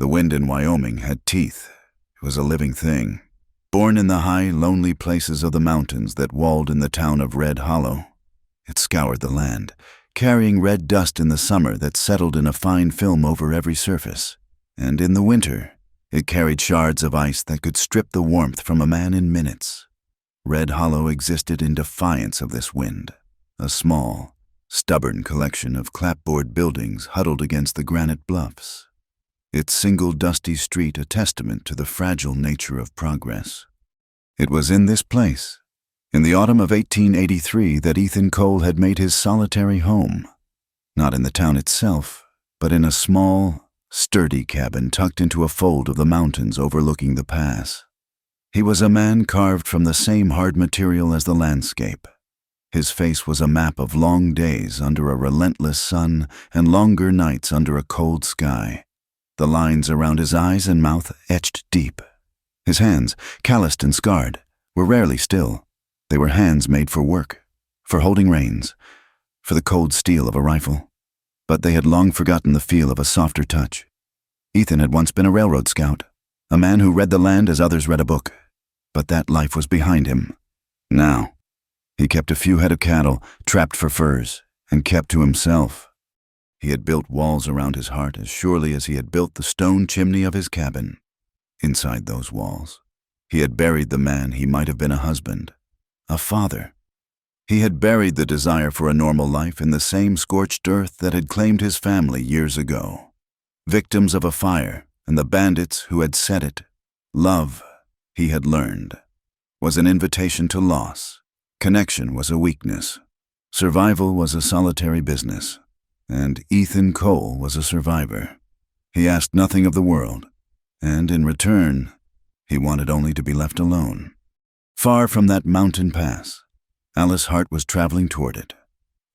The wind in Wyoming had teeth. It was a living thing. Born in the high, lonely places of the mountains that walled in the town of Red Hollow, it scoured the land, carrying red dust in the summer that settled in a fine film over every surface. And in the winter, it carried shards of ice that could strip the warmth from a man in minutes. Red Hollow existed in defiance of this wind, a small, stubborn collection of clapboard buildings huddled against the granite bluffs. Its single dusty street a testament to the fragile nature of progress. It was in this place, in the autumn of 1883, that Ethan Cole had made his solitary home. Not in the town itself, but in a small, sturdy cabin tucked into a fold of the mountains overlooking the pass. He was a man carved from the same hard material as the landscape. His face was a map of long days under a relentless sun and longer nights under a cold sky. The lines around his eyes and mouth etched deep. His hands, calloused and scarred, were rarely still. They were hands made for work, for holding reins, for the cold steel of a rifle. But they had long forgotten the feel of a softer touch. Ethan had once been a railroad scout, a man who read the land as others read a book. But that life was behind him. Now, he kept a few head of cattle, trapped for furs, and kept to himself. He had built walls around his heart as surely as he had built the stone chimney of his cabin. Inside those walls, he had buried the man he might have been a husband, a father. He had buried the desire for a normal life in the same scorched earth that had claimed his family years ago. Victims of a fire and the bandits who had set it. Love, he had learned, was an invitation to loss. Connection was a weakness. Survival was a solitary business. And Ethan Cole was a survivor. He asked nothing of the world, and in return, he wanted only to be left alone. Far from that mountain pass, Alice Hart was traveling toward it.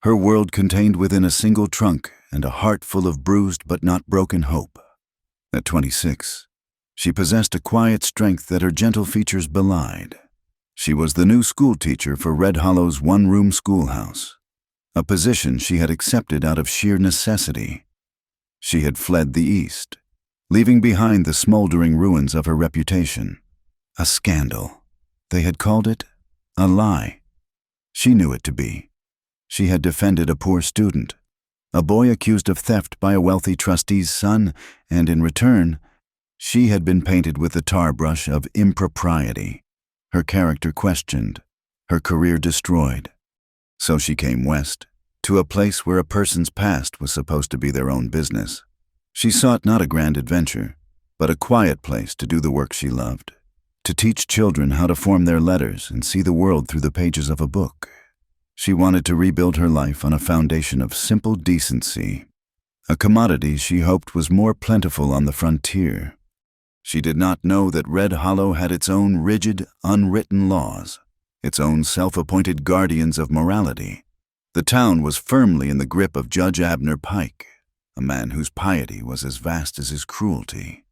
Her world contained within a single trunk and a heart full of bruised but not broken hope. At 26, she possessed a quiet strength that her gentle features belied. She was the new schoolteacher for Red Hollow's one-room schoolhouse, a position she had accepted out of sheer necessity. She had fled the East, leaving behind the smoldering ruins of her reputation. A scandal. They had called it a lie. She knew it to be. She had defended a poor student, a boy accused of theft by a wealthy trustee's son, and in return, she had been painted with the tar brush of impropriety, her character questioned, her career destroyed. So she came west, to a place where a person's past was supposed to be their own business. She sought not a grand adventure, but a quiet place to do the work she loved, to teach children how to form their letters and see the world through the pages of a book. She wanted to rebuild her life on a foundation of simple decency, a commodity she hoped was more plentiful on the frontier. She did not know that Red Hollow had its own rigid, unwritten laws, its own self-appointed guardians of morality. The town was firmly in the grip of Judge Abner Pike, a man whose piety was as vast as his cruelty.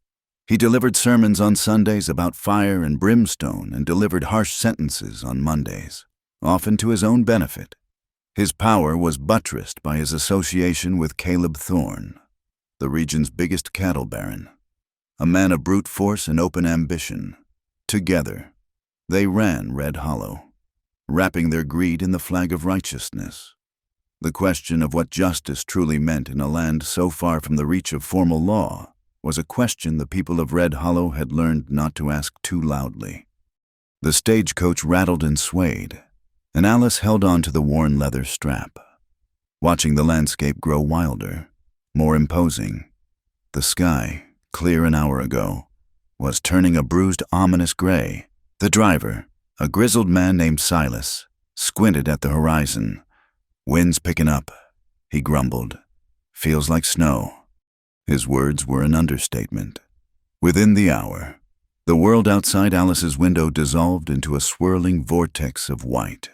He delivered sermons on Sundays about fire and brimstone and delivered harsh sentences on Mondays, often to his own benefit. His power was buttressed by his association with Caleb Thorne, the region's biggest cattle baron, a man of brute force and open ambition. Together, they ran Red Hollow, wrapping their greed in the flag of righteousness. The question of what justice truly meant in a land so far from the reach of formal law was a question the people of Red Hollow had learned not to ask too loudly. The stagecoach rattled and swayed, and Alice held on to the worn leather strap, watching the landscape grow wilder, more imposing. The sky, clear an hour ago, was turning a bruised, ominous gray. The driver, a grizzled man named Silas, squinted at the horizon. "Wind's picking up," he grumbled. "Feels like snow." His words were an understatement. Within the hour, the world outside Alice's window dissolved into a swirling vortex of white.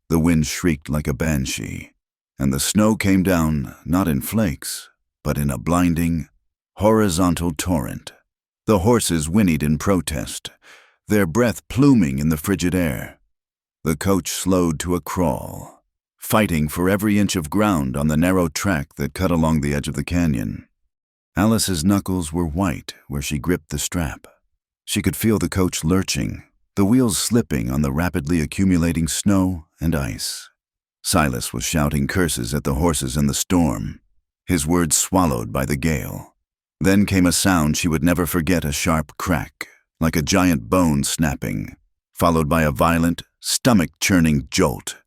The wind shrieked like a banshee, and the snow came down not in flakes, but in a blinding, horizontal torrent. The horses whinnied in protest, their breath pluming in the frigid air. The coach slowed to a crawl, fighting for every inch of ground on the narrow track that cut along the edge of the canyon. Alice's knuckles were white where she gripped the strap. She could feel the coach lurching, the wheels slipping on the rapidly accumulating snow and ice. Silas was shouting curses at the horses in the storm, his words swallowed by the gale. Then came a sound she would never forget, a sharp crack, like a giant bone snapping, followed by a violent, stomach-churning jolt.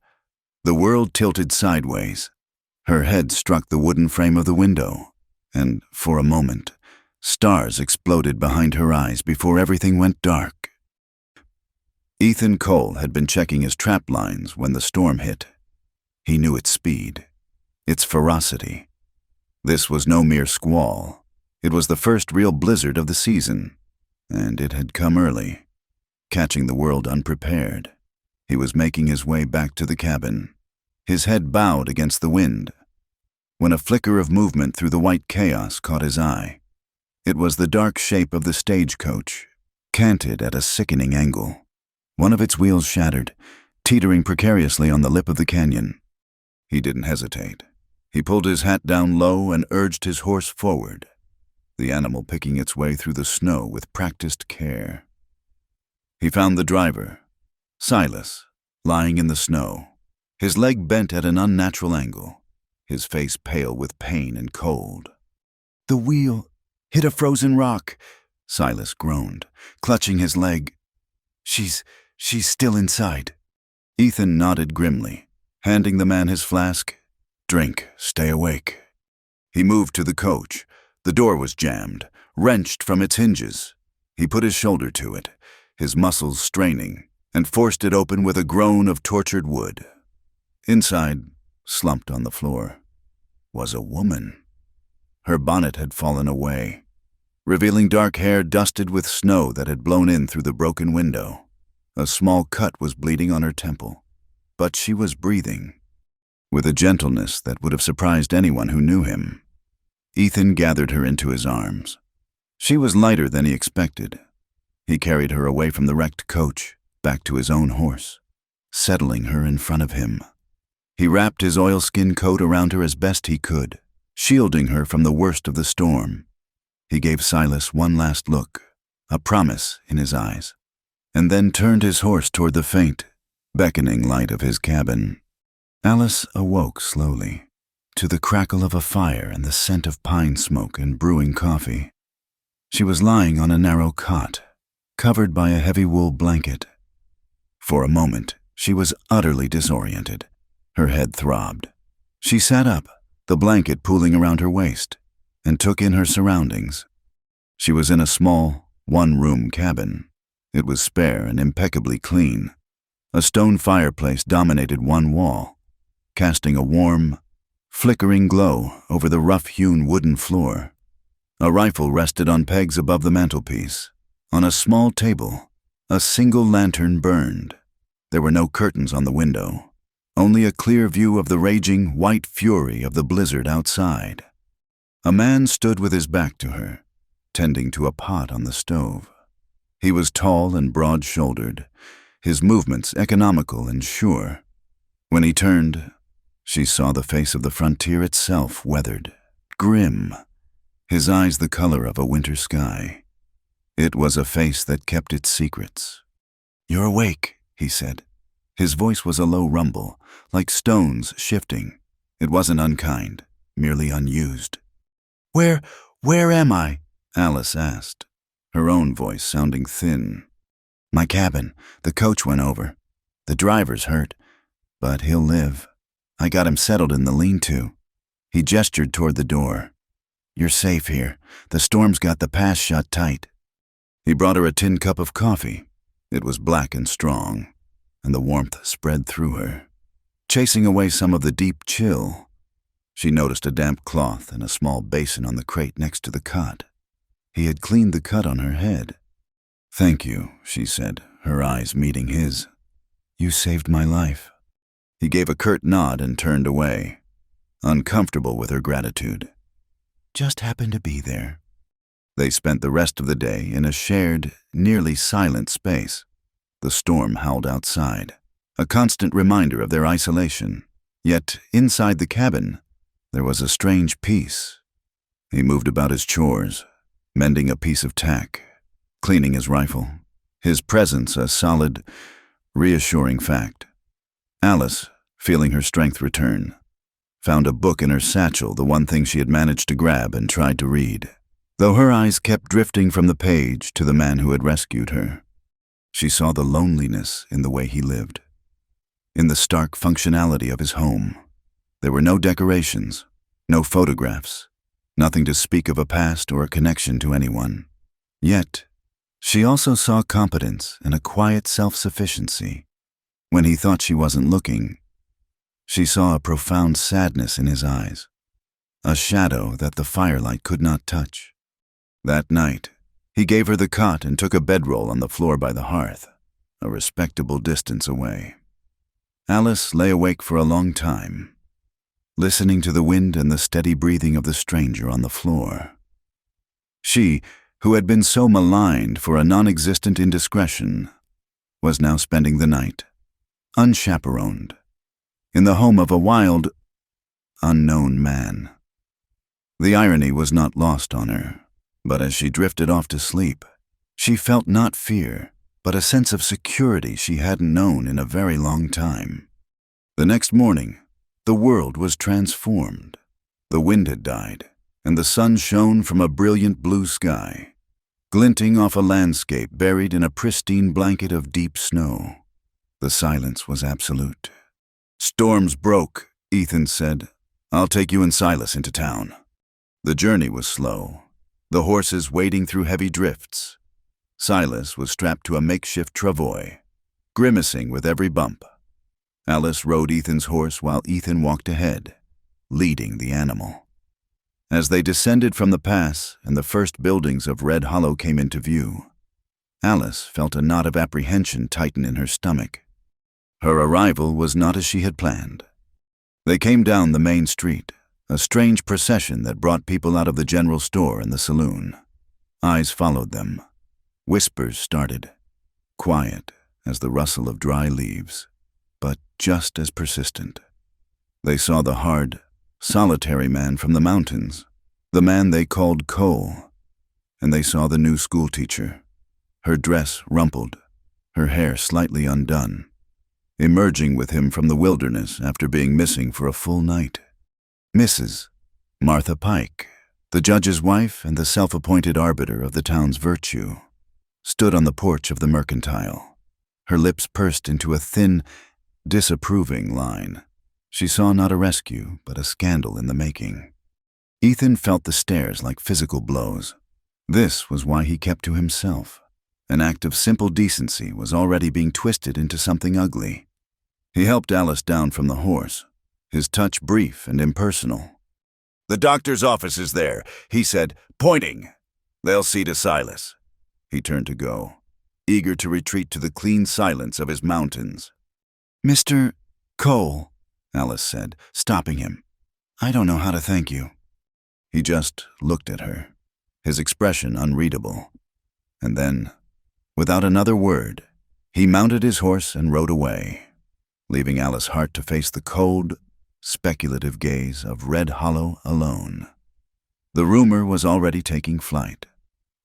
The world tilted sideways. Her head struck the wooden frame of the window, and, for a moment, stars exploded behind her eyes before everything went dark. Ethan Cole had been checking his trap lines when the storm hit. He knew its speed, its ferocity. This was no mere squall. It was the first real blizzard of the season, and it had come early, catching the world unprepared. He was making his way back to the cabin, his head bowed against the wind, when a flicker of movement through the white chaos caught his eye. It was the dark shape of the stagecoach, canted at a sickening angle. One of its wheels shattered, teetering precariously on the lip of the canyon. He didn't hesitate. He pulled his hat down low and urged his horse forward, the animal picking its way through the snow with practiced care. He found the driver, Silas, lying in the snow, his leg bent at an unnatural angle, his face pale with pain and cold. "The wheel hit a frozen rock," Silas groaned, clutching his leg. She's still inside." Ethan nodded grimly, handing the man his flask. "Drink, stay awake." He moved to the coach. The door was jammed, wrenched from its hinges. He put his shoulder to it, his muscles straining, and forced it open with a groan of tortured wood. Inside, slumped on the floor, was a woman. Her bonnet had fallen away, revealing dark hair dusted with snow that had blown in through the broken window. A small cut was bleeding on her temple, but she was breathing, with a gentleness that would have surprised anyone who knew him. Ethan gathered her into his arms. She was lighter than he expected. He carried her away from the wrecked coach, back to his own horse, settling her in front of him. He wrapped his oilskin coat around her as best he could, shielding her from the worst of the storm. He gave Silas one last look, a promise in his eyes, and then turned his horse toward the faint, beckoning light of his cabin. Alice awoke slowly, to the crackle of a fire and the scent of pine smoke and brewing coffee. She was lying on a narrow cot, covered by a heavy wool blanket. For a moment, she was utterly disoriented. Her head throbbed. She sat up, the blanket pooling around her waist, and took in her surroundings. She was in a small, one-room cabin. It was spare and impeccably clean. A stone fireplace dominated one wall, casting a warm, flickering glow over the rough-hewn wooden floor. A rifle rested on pegs above the mantelpiece. On a small table, a single lantern burned. There were no curtains on the window, only a clear view of the raging, white fury of the blizzard outside. A man stood with his back to her, tending to a pot on the stove. He was tall and broad-shouldered, his movements economical and sure. When he turned, she saw the face of the frontier itself, weathered, grim, his eyes the color of a winter sky. It was a face that kept its secrets. "You're awake," he said. His voice was a low rumble, like stones shifting. It wasn't unkind, merely unused. Where am I?" Alice asked, her own voice sounding thin. "My cabin. The coach went over. The driver's hurt, but he'll live. I got him settled in the lean-to." He gestured toward the door. "You're safe here. The storm's got the pass shut tight." He brought her a tin cup of coffee. It was black and strong, and the warmth spread through her, chasing away some of the deep chill. She noticed a damp cloth and a small basin on the crate next to the cot. He had cleaned the cut on her head. "Thank you," she said, her eyes meeting his. "You saved my life." He gave a curt nod and turned away, uncomfortable with her gratitude. "Just happened to be there." They spent the rest of the day in a shared, nearly silent space. The storm howled outside, a constant reminder of their isolation. Yet inside the cabin, there was a strange peace. He moved about his chores, mending a piece of tack, cleaning his rifle, his presence a solid, reassuring fact. Alice, feeling her strength return, found a book in her satchel, the one thing she had managed to grab, and tried to read, though her eyes kept drifting from the page to the man who had rescued her. She saw the loneliness in the way he lived, in the stark functionality of his home. There were no decorations, no photographs, nothing to speak of a past or a connection to anyone. Yet, she also saw competence and a quiet self-sufficiency. When he thought she wasn't looking, she saw a profound sadness in his eyes, a shadow that the firelight could not touch. That night, he gave her the cot and took a bedroll on the floor by the hearth, a respectable distance away. Alice lay awake for a long time, listening to the wind and the steady breathing of the stranger on the floor. She, who had been so maligned for a non-existent indiscretion, was now spending the night, unchaperoned, in the home of a wild, unknown man. The irony was not lost on her, but as she drifted off to sleep, she felt not fear, but a sense of security she hadn't known in a very long time. The next morning, the world was transformed. The wind had died, and the sun shone from a brilliant blue sky, glinting off a landscape buried in a pristine blanket of deep snow. The silence was absolute. "Storms broke," Ethan said. "I'll take you and Silas into town." The journey was slow, the horses wading through heavy drifts. Silas was strapped to a makeshift travois, grimacing with every bump. Alice rode Ethan's horse while Ethan walked ahead, leading the animal. As they descended from the pass and the first buildings of Red Hollow came into view, Alice felt a knot of apprehension tighten in her stomach. Her arrival was not as she had planned. They came down the main street, a strange procession that brought people out of the general store and the saloon. Eyes followed them. Whispers started, quiet as the rustle of dry leaves, but just as persistent. They saw the hard, solitary man from the mountains, the man they called Cole, and they saw the new schoolteacher, her dress rumpled, her hair slightly undone, emerging with him from the wilderness after being missing for a full night. Mrs. Martha Pike, the judge's wife and the self-appointed arbiter of the town's virtue, stood on the porch of the mercantile, her lips pursed into a thin, disapproving line. She saw not a rescue, but a scandal in the making. Ethan felt the stares like physical blows. This was why he kept to himself. An act of simple decency was already being twisted into something ugly. He helped Alice down from the horse, his touch brief and impersonal. "The doctor's office is there," he said, pointing. "They'll see to Silas." He turned to go, eager to retreat to the clean silence of his mountains. "Mr. Cole," Alice said, stopping him. "I don't know how to thank you." He just looked at her, his expression unreadable. And then, without another word, he mounted his horse and rode away, leaving Alice Hart to face the cold, speculative gaze of Red Hollow alone. The rumor was already taking flight.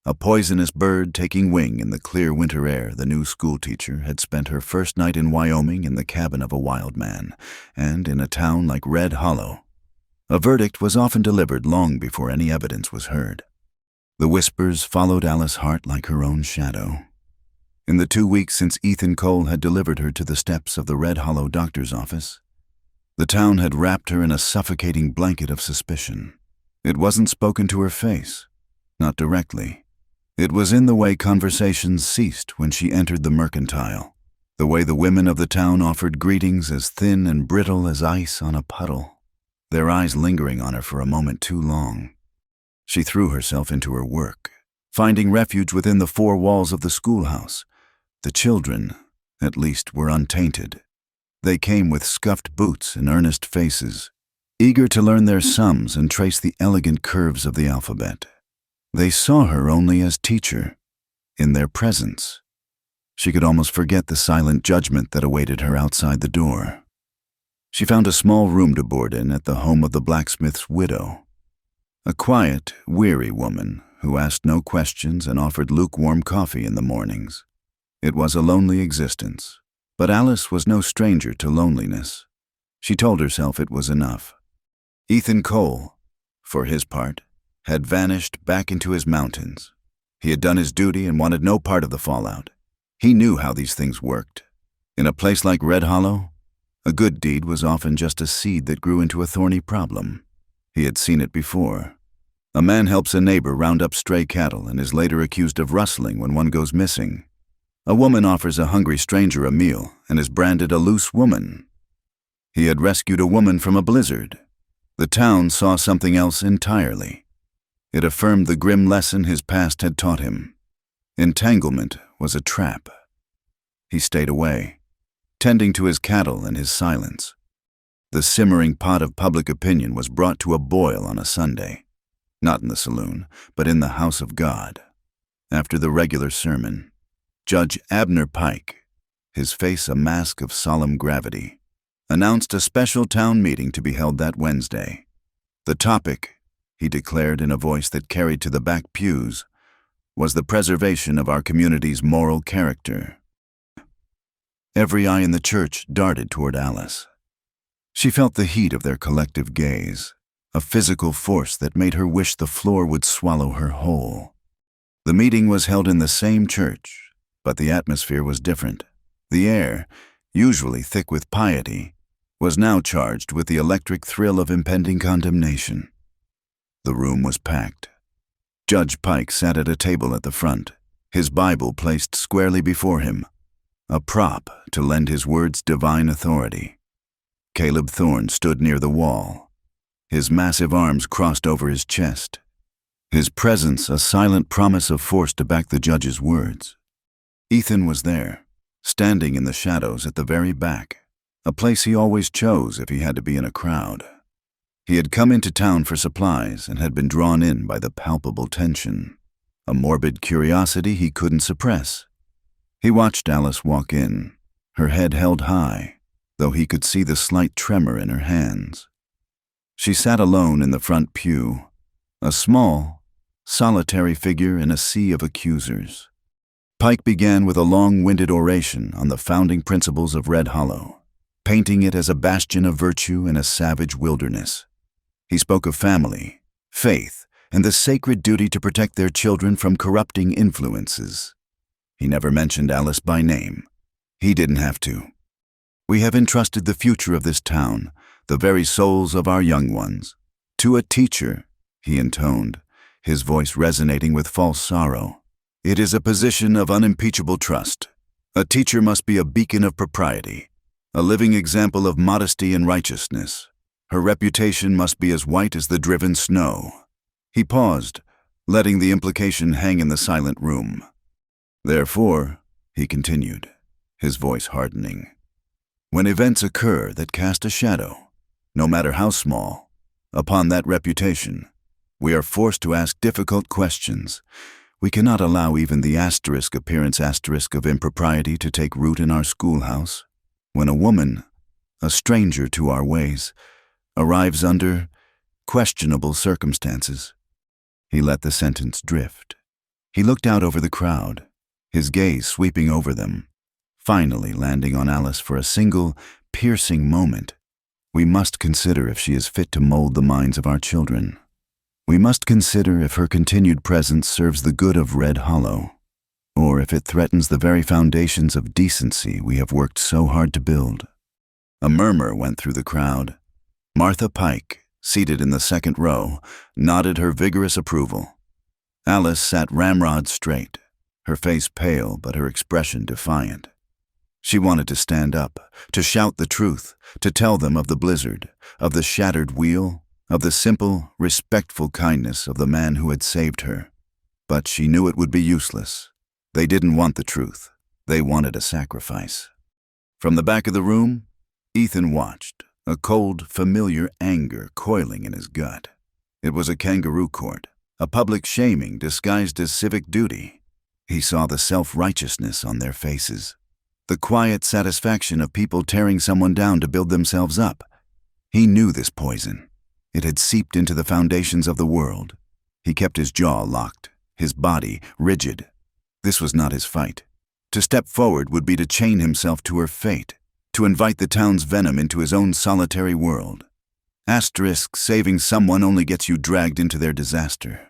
A poisonous bird taking wing in the clear winter air, the new schoolteacher had spent her first night in Wyoming in the cabin of a wild man, and in a town like Red Hollow. A verdict was often delivered long before any evidence was heard. The whispers followed Alice Hart like her own shadow. In the 2 weeks since Ethan Cole had delivered her to the steps of the Red Hollow doctor's office, the town had wrapped her in a suffocating blanket of suspicion. It wasn't spoken to her face, not directly. It was in the way conversations ceased when she entered the mercantile, the way the women of the town offered greetings as thin and brittle as ice on a puddle, their eyes lingering on her for a moment too long. She threw herself into her work, finding refuge within the 4 walls of the schoolhouse. The children, at least, were untainted. They came with scuffed boots and earnest faces, eager to learn their sums and trace the elegant curves of the alphabet. They saw her only as teacher, in their presence. She could almost forget the silent judgment that awaited her outside the door. She found a small room to board in at the home of the blacksmith's widow. A quiet, weary woman who asked no questions and offered lukewarm coffee in the mornings. It was a lonely existence, but Alice was no stranger to loneliness. She told herself it was enough. Ethan Cole, for his part, had vanished back into his mountains. He had done his duty and wanted no part of the fallout. He knew how these things worked. In a place like Red Hollow, a good deed was often just a seed that grew into a thorny problem. He had seen it before. A man helps a neighbor round up stray cattle and is later accused of rustling when one goes missing. A woman offers a hungry stranger a meal and is branded a loose woman. He had rescued a woman from a blizzard. The town saw something else entirely. It affirmed the grim lesson his past had taught him. Entanglement was a trap. He stayed away, tending to his cattle and his silence. The simmering pot of public opinion was brought to a boil on a Sunday, not in the saloon, but in the house of God. After the regular sermon, Judge Abner Pike, his face a mask of solemn gravity, announced a special town meeting to be held that Wednesday. The topic, he declared in a voice that carried to the back pews, was the preservation of our community's moral character. Every eye in the church darted toward Alice. She felt the heat of their collective gaze, a physical force that made her wish the floor would swallow her whole. The meeting was held in the same church, but the atmosphere was different. The air, usually thick with piety, was now charged with the electric thrill of impending condemnation. The room was packed. Judge Pike sat at a table at the front, his Bible placed squarely before him, a prop to lend his words divine authority. Caleb Thorne stood near the wall, his massive arms crossed over his chest, his presence a silent promise of force to back the judge's words. Ethan was there, standing in the shadows at the very back, a place he always chose if he had to be in a crowd. He had come into town for supplies and had been drawn in by the palpable tension, a morbid curiosity he couldn't suppress. He watched Alice walk in, her head held high, though he could see the slight tremor in her hands. She sat alone in the front pew, a small, solitary figure in a sea of accusers. Pike began with a long-winded oration on the founding principles of Red Hollow, painting it as a bastion of virtue in a savage wilderness. He spoke of family, faith, and the sacred duty to protect their children from corrupting influences. He never mentioned Alice by name. He didn't have to. We have entrusted the future of this town, the very souls of our young ones, to a teacher, he intoned, his voice resonating with false sorrow. It is a position of unimpeachable trust. A teacher must be a beacon of propriety, a living example of modesty and righteousness. Her reputation must be as white as the driven snow. He paused, letting the implication hang in the silent room. Therefore, he continued, his voice hardening, when events occur that cast a shadow, no matter how small, upon that reputation, we are forced to ask difficult questions. We cannot allow even the appearance of impropriety to take root in our schoolhouse. When a woman, a stranger to our ways, arrives under questionable circumstances. He let the sentence drift. He looked out over the crowd, his gaze sweeping over them, finally landing on Alice for a single, piercing moment. We must consider if she is fit to mold the minds of our children. We must consider if her continued presence serves the good of Red Hollow, or if it threatens the very foundations of decency we have worked so hard to build. A murmur went through the crowd. Martha Pike, seated in the second row, nodded her vigorous approval. Alice sat ramrod straight, her face pale but her expression defiant. She wanted to stand up, to shout the truth, to tell them of the blizzard, of the shattered wheel, of the simple, respectful kindness of the man who had saved her. But she knew it would be useless. They didn't want the truth. They wanted a sacrifice. From the back of the room, Ethan watched, a cold, familiar anger coiling in his gut. It was a kangaroo court, a public shaming disguised as civic duty. He saw the self-righteousness on their faces, the quiet satisfaction of people tearing someone down to build themselves up. He knew this poison. It had seeped into the foundations of the world. He kept his jaw locked, his body rigid. This was not his fight. To step forward would be to chain himself to her fate, to invite the town's venom into his own solitary world. Asterisk, saving someone only gets you dragged into their disaster.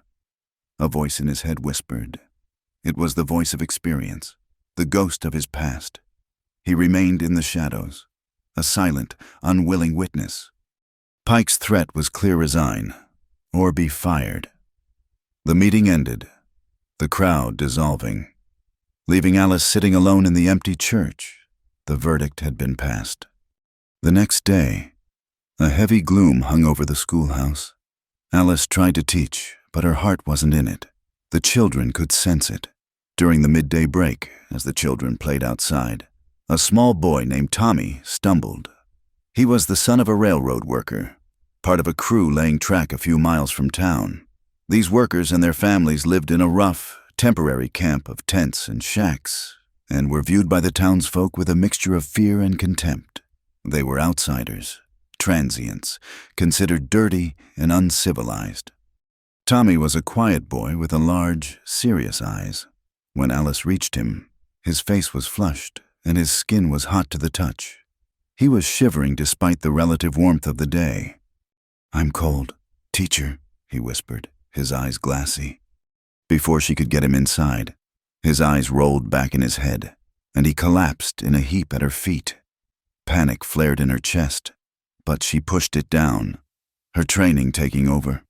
A voice in his head whispered. It was the voice of experience, the ghost of his past. He remained in the shadows, a silent, unwilling witness. Pike's threat was clear resign, or be fired. The meeting ended, the crowd dissolving. Leaving Alice sitting alone in the empty church, the verdict had been passed. The next day, a heavy gloom hung over the schoolhouse. Alice tried to teach, but her heart wasn't in it. The children could sense it. During the midday break, as the children played outside, a small boy named Tommy stumbled. He was the son of a railroad worker, part of a crew laying track a few miles from town. These workers and their families lived in a rough, temporary camp of tents and shacks, and were viewed by the townsfolk with a mixture of fear and contempt. They were outsiders, transients, considered dirty and uncivilized. Tommy was a quiet boy with large, serious eyes. When Alice reached him, his face was flushed and his skin was hot to the touch. He was shivering despite the relative warmth of the day. "I'm cold, teacher," he whispered, his eyes glassy. Before she could get him inside, his eyes rolled back in his head, and he collapsed in a heap at her feet. Panic flared in her chest, but she pushed it down, her training taking over.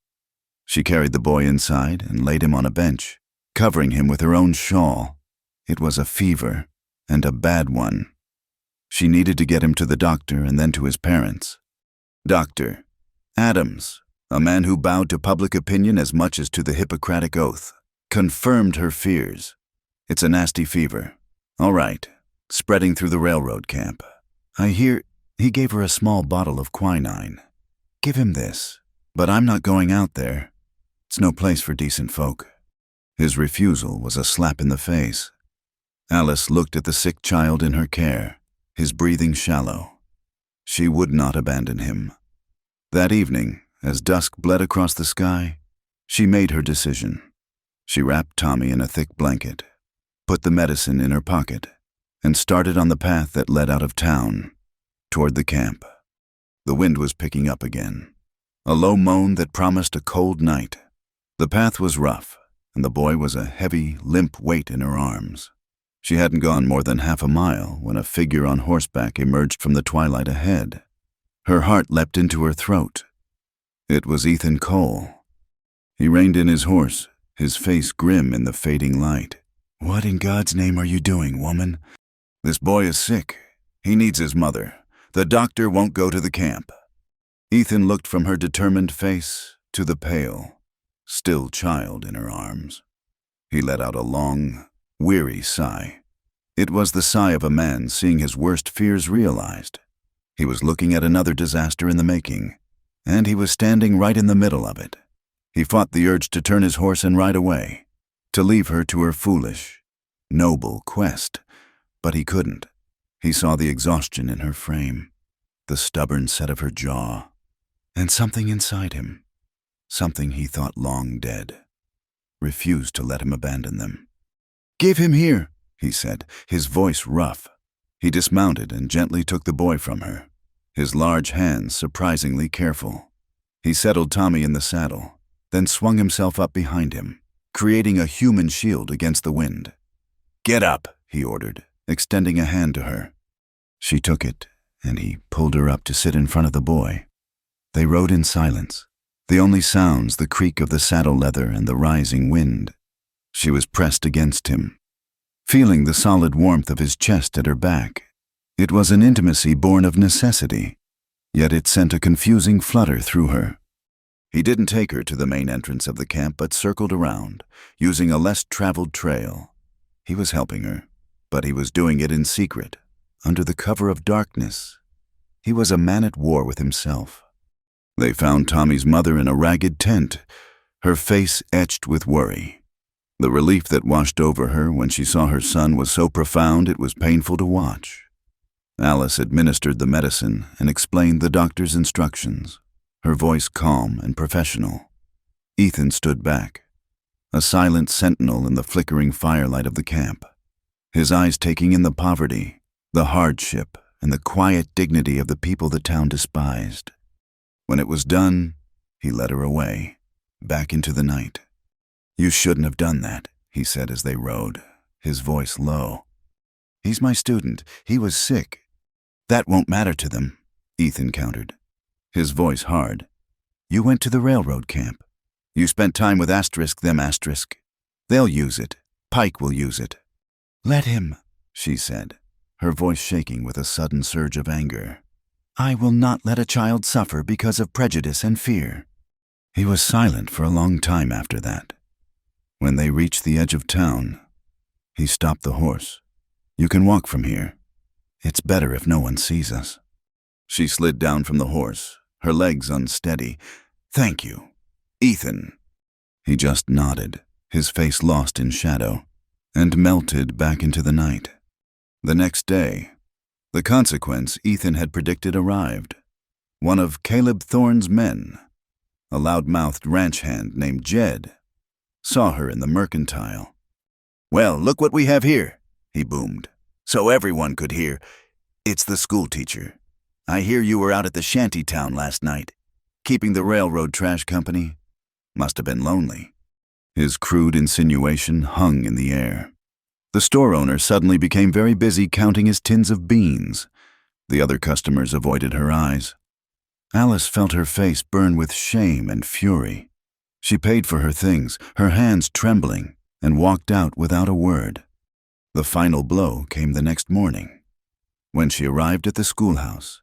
She carried the boy inside and laid him on a bench, covering him with her own shawl. It was a fever, and a bad one. She needed to get him to the doctor and then to his parents. Dr. Adams, a man who bowed to public opinion as much as to the Hippocratic Oath, confirmed her fears. "It's a nasty fever. All right, spreading through the railroad camp. I hear—" He gave her a small bottle of quinine. "Give him this, but I'm not going out there. It's no place for decent folk." His refusal was a slap in the face. Alice looked at the sick child in her care, his breathing shallow. She would not abandon him. That evening, as dusk bled across the sky, she made her decision. She wrapped Tommy in a thick blanket, put the medicine in her pocket, and started on the path that led out of town, toward the camp. The wind was picking up again, a low moan that promised a cold night. The path was rough, and the boy was a heavy, limp weight in her arms. She hadn't gone more than half a mile when a figure on horseback emerged from the twilight ahead. Her heart leapt into her throat. It was Ethan Cole. He reined in his horse, his face grim in the fading light. "What in God's name are you doing, woman?" "This boy is sick. He needs his mother. The doctor won't go to the camp." Ethan looked from her determined face to the pale, still child in her arms. He let out a long, weary sigh. It was the sigh of a man seeing his worst fears realized. He was looking at another disaster in the making, and he was standing right in the middle of it. He fought the urge to turn his horse and ride away, to leave her to her foolish, noble quest, but he couldn't. He saw the exhaustion in her frame, the stubborn set of her jaw, and something inside him, something he thought long dead, refused to let him abandon them. "Give him here," he said, his voice rough. He dismounted and gently took the boy from her, his large hands surprisingly careful. He settled Tommy in the saddle, then swung himself up behind him, creating a human shield against the wind. "Get up," he ordered, extending a hand to her. She took it, and he pulled her up to sit in front of the boy. They rode in silence, the only sounds the creak of the saddle leather and the rising wind. She was pressed against him, feeling the solid warmth of his chest at her back. It was an intimacy born of necessity, yet it sent a confusing flutter through her. He didn't take her to the main entrance of the camp, but circled around, using a less traveled trail. He was helping her, but he was doing it in secret, under the cover of darkness. He was a man at war with himself. They found Tommy's mother in a ragged tent, her face etched with worry. The relief that washed over her when she saw her son was so profound it was painful to watch. Alice administered the medicine and explained the doctor's instructions. her voice calm and professional. Ethan stood back, a silent sentinel in the flickering firelight of the camp, his eyes taking in the poverty, the hardship, and the quiet dignity of the people the town despised. When it was done, he led her away, back into the night. "You shouldn't have done that," he said as they rode, his voice low. "He's my student. He was sick." "That won't matter to them," Ethan countered, his voice hard. "You went to the railroad camp. You spent time with them. They'll use it. Pike will use it." "Let him," she said, her voice shaking with a sudden surge of anger. "I will not let a child suffer because of prejudice and fear." He was silent for a long time after that. When they reached the edge of town, he stopped the horse. "You can walk from here. It's better if no one sees us." She slid down from the horse, her legs unsteady. "Thank you, Ethan." He just nodded, his face lost in shadow, and melted back into the night. The next day, the consequence Ethan had predicted arrived. One of Caleb Thorne's men, a loud-mouthed ranch hand named Jed, saw her in the mercantile. "Well, look what we have here," he boomed, so everyone could hear. "It's the schoolteacher. I hear you were out at the shanty town last night, keeping the railroad trash company. Must have been lonely." His crude insinuation hung in the air. The store owner suddenly became very busy counting his tins of beans. The other customers avoided her eyes. Alice felt her face burn with shame and fury. She paid for her things, her hands trembling, and walked out without a word. The final blow came the next morning. When she arrived at the schoolhouse,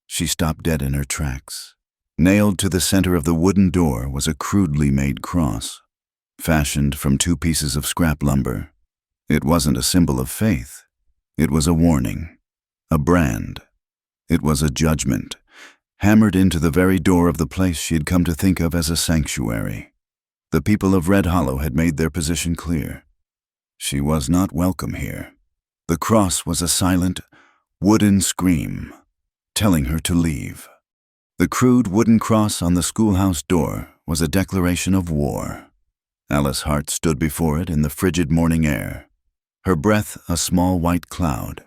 she stopped dead in her tracks. Nailed to the center of the wooden door was a crudely made cross, fashioned from 2 pieces of scrap lumber. It wasn't a symbol of faith. It was a warning, a brand. It was a judgment, hammered into the very door of the place she had come to think of as a sanctuary. The people of Red Hollow had made their position clear. She was not welcome here. The cross was a silent, wooden scream, telling her to leave. The crude wooden cross on the schoolhouse door was a declaration of war. Alice Hart stood before it in the frigid morning air, her breath a small white cloud.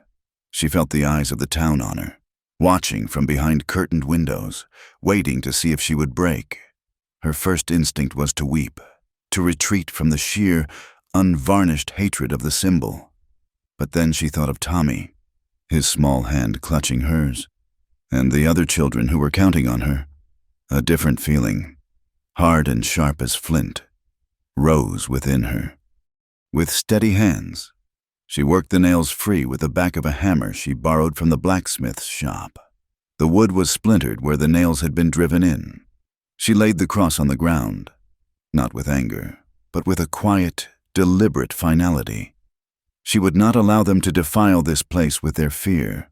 She felt the eyes of the town on her, watching from behind curtained windows, waiting to see if she would break. Her first instinct was to weep, to retreat from the sheer, unvarnished hatred of the symbol. But then she thought of Tommy, his small hand clutching hers, and the other children who were counting on her. A different feeling, hard and sharp as flint, rose within her. With steady hands, she worked the nails free with the back of a hammer she borrowed from the blacksmith's shop. The wood was splintered where the nails had been driven in. She laid the cross on the ground, not with anger, but with a quiet, deliberate finality. She would not allow them to defile this place with their fear.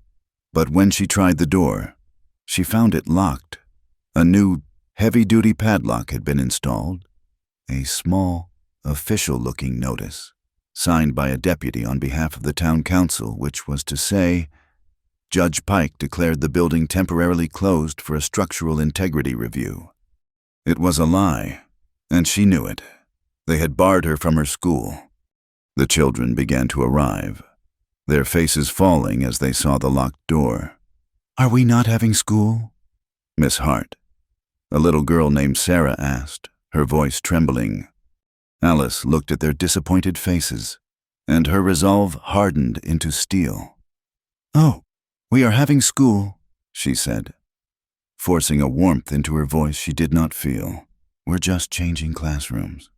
But when she tried the door, she found it locked. A new, heavy-duty padlock had been installed. A small, official-looking notice, signed by a deputy on behalf of the town council, which was to say, Judge Pike declared the building temporarily closed for a structural integrity review. It was a lie, and she knew it. They had barred her from her school. The children began to arrive, their faces falling as they saw the locked door. "Are we not having school?" Miss Hart, a little girl named Sarah, asked, her voice trembling. Alice looked at their disappointed faces, and her resolve hardened into steel. "Oh, we are having school," she said, forcing a warmth into her voice she did not feel. "We're just changing classrooms."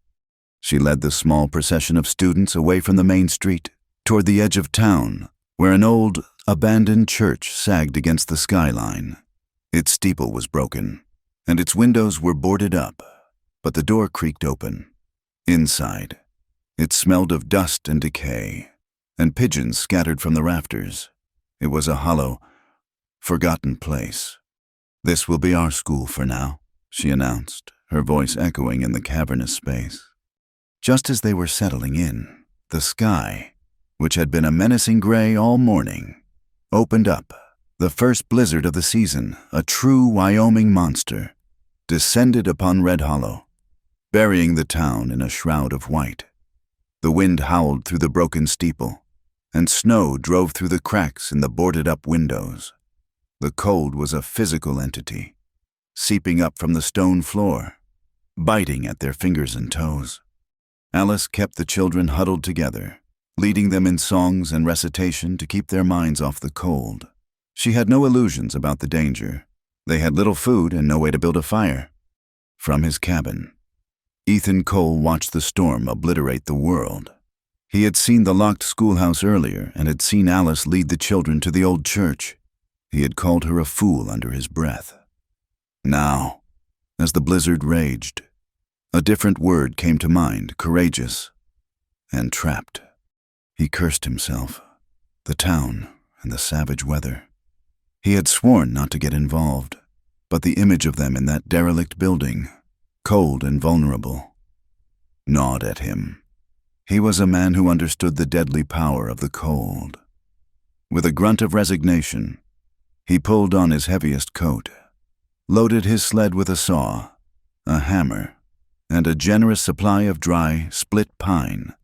She led the small procession of students away from the main street, toward the edge of town, where an old, abandoned church sagged against the skyline. Its steeple was broken, and its windows were boarded up, but the door creaked open. Inside, it smelled of dust and decay, and pigeons scattered from the rafters. It was a hollow, forgotten place. "This will be our school for now," she announced, her voice echoing in the cavernous space. Just as they were settling in, the sky, which had been a menacing gray all morning, opened up, the first blizzard of the season, a true Wyoming monster. descended upon Red Hollow, burying the town in a shroud of white. The wind howled through the broken steeple, and snow drove through the cracks in the boarded-up windows. The cold was a physical entity, seeping up from the stone floor, biting at their fingers and toes. Alice kept the children huddled together, leading them in songs and recitation to keep their minds off the cold. She had no illusions about the danger. They had little food and no way to build a fire. From his cabin, Ethan Cole watched the storm obliterate the world. He had seen the locked schoolhouse earlier and had seen Alice lead the children to the old church. He had called her a fool under his breath. Now, as the blizzard raged, a different word came to mind: courageous and trapped. He cursed himself, the town, and the savage weather. He had sworn not to get involved, but the image of them in that derelict building, cold and vulnerable, gnawed at him. He was a man who understood the deadly power of the cold. With a grunt of resignation, he pulled on his heaviest coat, loaded his sled with a saw, a hammer, and a generous supply of dry, split pine,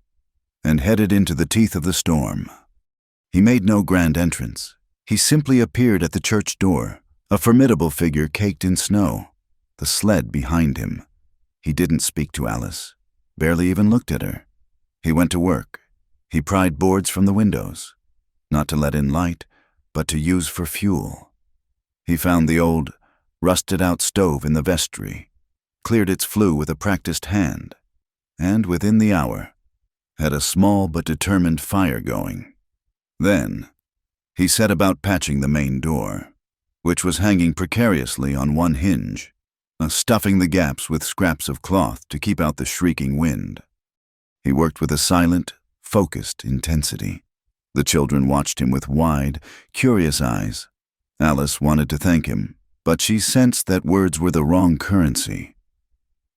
and headed into the teeth of the storm. He made no grand entrance. He simply appeared at the church door, a formidable figure caked in snow, the sled behind him. He didn't speak to Alice, barely even looked at her. He went to work. He pried boards from the windows, not to let in light, but to use for fuel. He found the old, rusted-out stove in the vestry, cleared its flue with a practiced hand, and within the hour, had a small but determined fire going. Then, he set about patching the main door, which was hanging precariously on one hinge, stuffing the gaps with scraps of cloth to keep out the shrieking wind. He worked with a silent, focused intensity. The children watched him with wide, curious eyes. Alice wanted to thank him, but she sensed that words were the wrong currency.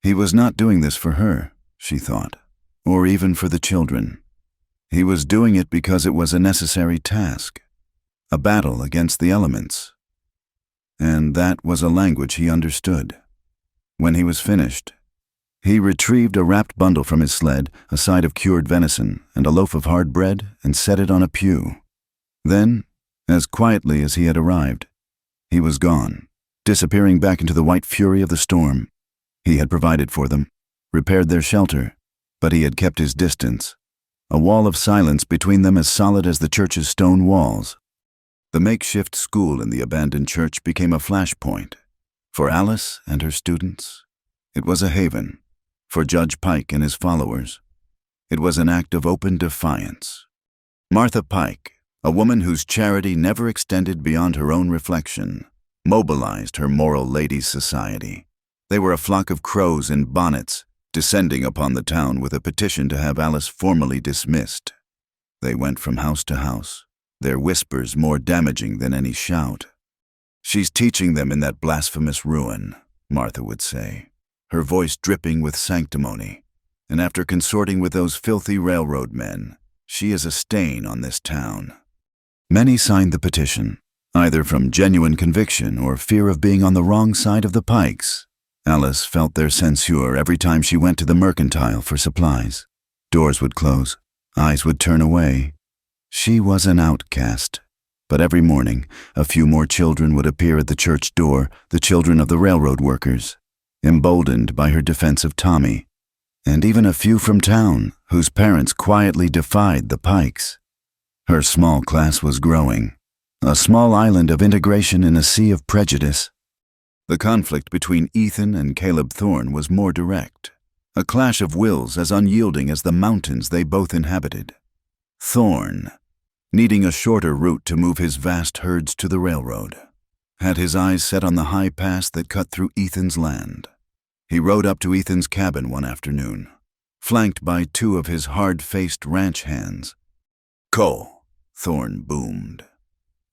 He was not doing this for her, she thought, or even for the children. He was doing it because it was a necessary task, a battle against the elements. And that was a language he understood. When he was finished, he retrieved a wrapped bundle from his sled, a side of cured venison, and a loaf of hard bread, and set it on a pew. Then, as quietly as he had arrived, he was gone, disappearing back into the white fury of the storm. He had provided for them, repaired their shelter, but he had kept his distance, a wall of silence between them as solid as the church's stone walls. The makeshift school in the abandoned church became a flashpoint. For Alice and her students, it was a haven. For Judge Pike and his followers, it was an act of open defiance. Martha Pike, a woman whose charity never extended beyond her own reflection, mobilized her moral ladies' society. They were a flock of crows in bonnets, descending upon the town with a petition to have Alice formally dismissed. They went from house to house, their whispers more damaging than any shout. "She's teaching them in that blasphemous ruin," Martha would say, her voice dripping with sanctimony. "And after consorting with those filthy railroad men, she is a stain on this town." Many signed the petition, either from genuine conviction or fear of being on the wrong side of the Pikes. Alice felt their censure every time she went to the mercantile for supplies. Doors would close, eyes would turn away. She was an outcast. But every morning, a few more children would appear at the church door, the children of the railroad workers, emboldened by her defense of Tommy, and even a few from town whose parents quietly defied the Pikes. Her small class was growing, a small island of integration in a sea of prejudice. The conflict between Ethan and Caleb Thorne was more direct, a clash of wills as unyielding as the mountains they both inhabited. Thorne, needing a shorter route to move his vast herds to the railroad, had his eyes set on the high pass that cut through Ethan's land. He rode up to Ethan's cabin one afternoon, flanked by two of his hard-faced ranch hands. "Cole," Thorne boomed,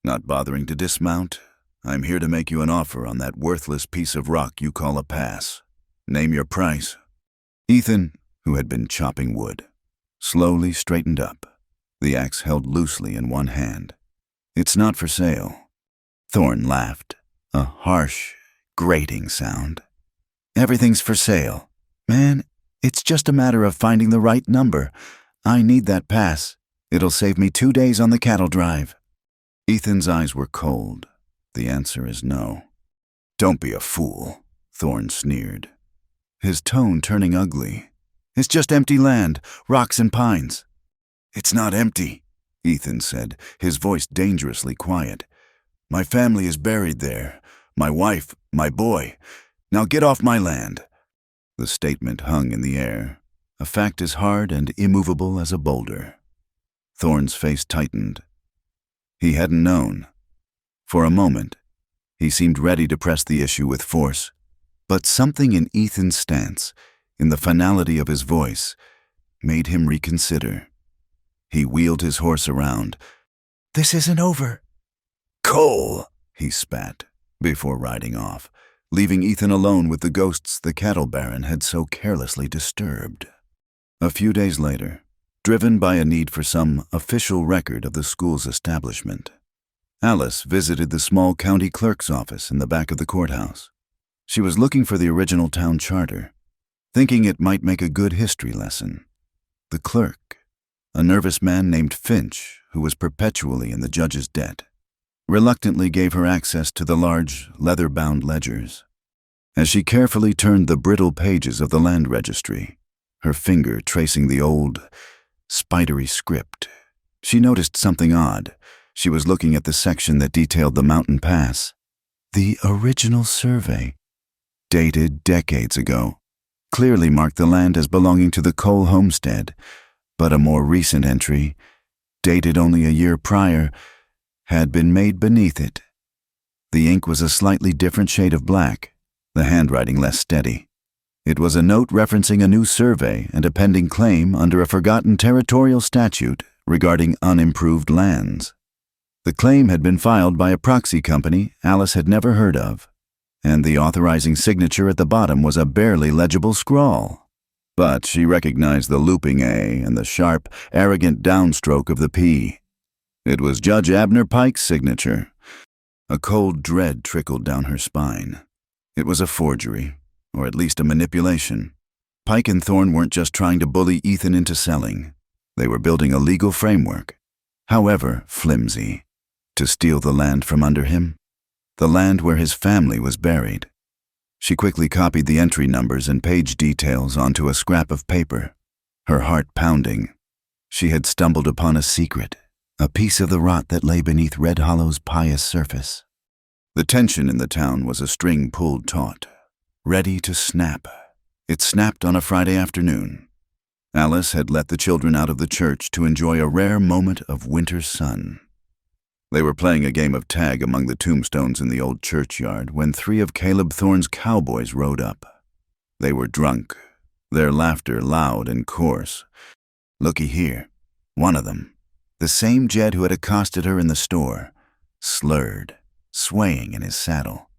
"not bothering to dismount? I'm here to make you an offer on that worthless piece of rock you call a pass. Name your price." Ethan, who had been chopping wood, slowly straightened up, the axe held loosely in one hand. "It's not for sale." Thorne laughed, a harsh, grating sound. Everything's for sale. Man, it's just a matter of finding the right number. I need that pass. It'll save me 2 days on the cattle drive." Ethan's eyes were cold. The answer is no. "Don't be a fool," Thorne sneered, his tone turning ugly. "It's just empty land, rocks and pines." "It's not empty," Ethan said, his voice dangerously quiet. "My family is buried there. My wife, my boy. Now get off my land." The statement hung in the air, a fact as hard and immovable as a boulder. Thorne's face tightened. He hadn't known. For a moment, he seemed ready to press the issue with force, but something in Ethan's stance, in the finality of his voice, made him reconsider. He wheeled his horse around. "This isn't over." "Cole," he spat, before riding off, leaving Ethan alone with the ghosts the cattle baron had so carelessly disturbed. A few days later, driven by a need for some official record of the school's establishment, Alice visited the small county clerk's office in the back of the courthouse. She was looking for the original town charter, thinking it might make a good history lesson. The clerk, a nervous man named Finch, who was perpetually in the judge's debt, reluctantly gave her access to the large, leather-bound ledgers. As she carefully turned the brittle pages of the land registry, her finger tracing the old, spidery script, she noticed something odd. She was looking at the section that detailed the mountain pass. The original survey, dated decades ago, clearly marked the land as belonging to the Cole homestead, but a more recent entry, dated only a year prior, had been made beneath it. The ink was a slightly different shade of black, the handwriting less steady. It was a note referencing a new survey and a pending claim under a forgotten territorial statute regarding unimproved lands. The claim had been filed by a proxy company Alice had never heard of, and the authorizing signature at the bottom was a barely legible scrawl. But she recognized the looping A and the sharp, arrogant downstroke of the P. It was Judge Abner Pike's signature. A cold dread trickled down her spine. It was a forgery, or at least a manipulation. Pike and Thorne weren't just trying to bully Ethan into selling. They were building a legal framework, however flimsy, to steal the land from under him, the land where his family was buried. She quickly copied the entry numbers and page details onto a scrap of paper, her heart pounding. She had stumbled upon a secret, a piece of the rot that lay beneath Red Hollow's pious surface. The tension in the town was a string pulled taut, ready to snap. It snapped on a Friday afternoon. Alice had let the children out of the church to enjoy a rare moment of winter sun. They were playing a game of tag among the tombstones in the old churchyard when 3 of Caleb Thorne's cowboys rode up. They were drunk, their laughter loud and coarse. "Looky here," one of them, the same Jed who had accosted her in the store, slurred, swaying in his saddle.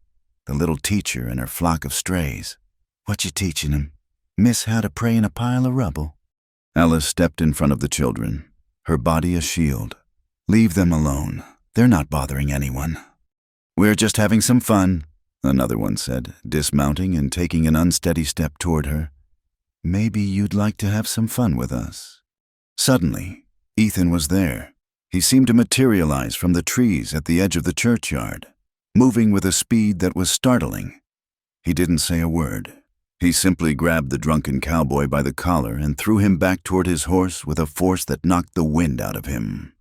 The little teacher and her flock of strays. "What you teaching 'em? Miss how to pray in a pile of rubble." Alice stepped in front of the children, her body a shield. "Leave them alone. They're not bothering anyone." "We're just having some fun," another one said, dismounting and taking an unsteady step toward her. "Maybe you'd like to have some fun with us." Suddenly, Ethan was there. He seemed to materialize from the trees at the edge of the churchyard, moving with a speed that was startling. He didn't say a word. He simply grabbed the drunken cowboy by the collar and threw him back toward his horse with a force that knocked the wind out of him.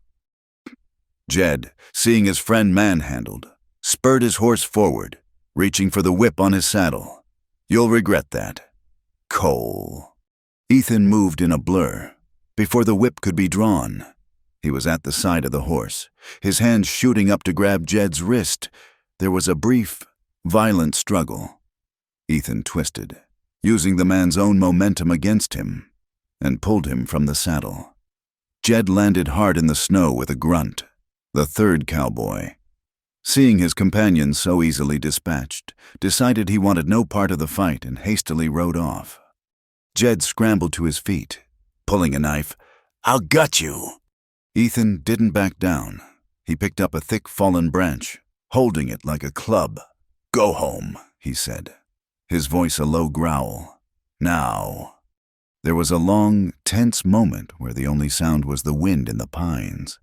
Jed, seeing his friend manhandled, spurred his horse forward, reaching for the whip on his saddle. "You'll regret that." Cole. Ethan moved in a blur. Before the whip could be drawn, he was at the side of the horse, his hand shooting up to grab Jed's wrist. There was a brief, violent struggle. Ethan twisted, using the man's own momentum against him, and pulled him from the saddle. Jed landed hard in the snow with a grunt. The 3rd cowboy, seeing his companion so easily dispatched, decided he wanted no part of the fight and hastily rode off. Jed scrambled to his feet, pulling a knife. "I'll gut you." Ethan didn't back down. He picked up a thick fallen branch, holding it like a club. "Go home," he said. his voice a low growl. Now. There was a long, tense moment where the only sound was the wind in the pines.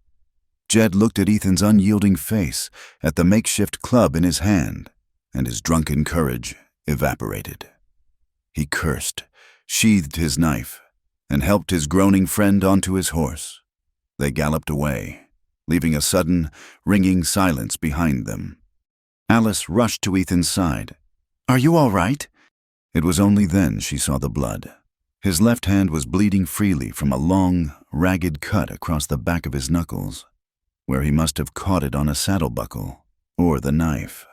Jed looked at Ethan's unyielding face, at the makeshift club in his hand, and his drunken courage evaporated. He cursed, sheathed his knife, and helped his groaning friend onto his horse. They galloped away, leaving a sudden, ringing silence behind them. Alice rushed to Ethan's side. "Are you all right?" It was only then she saw the blood. His left hand was bleeding freely from a long, ragged cut across the back of his knuckles, where he must have caught it on a saddle buckle or the knife.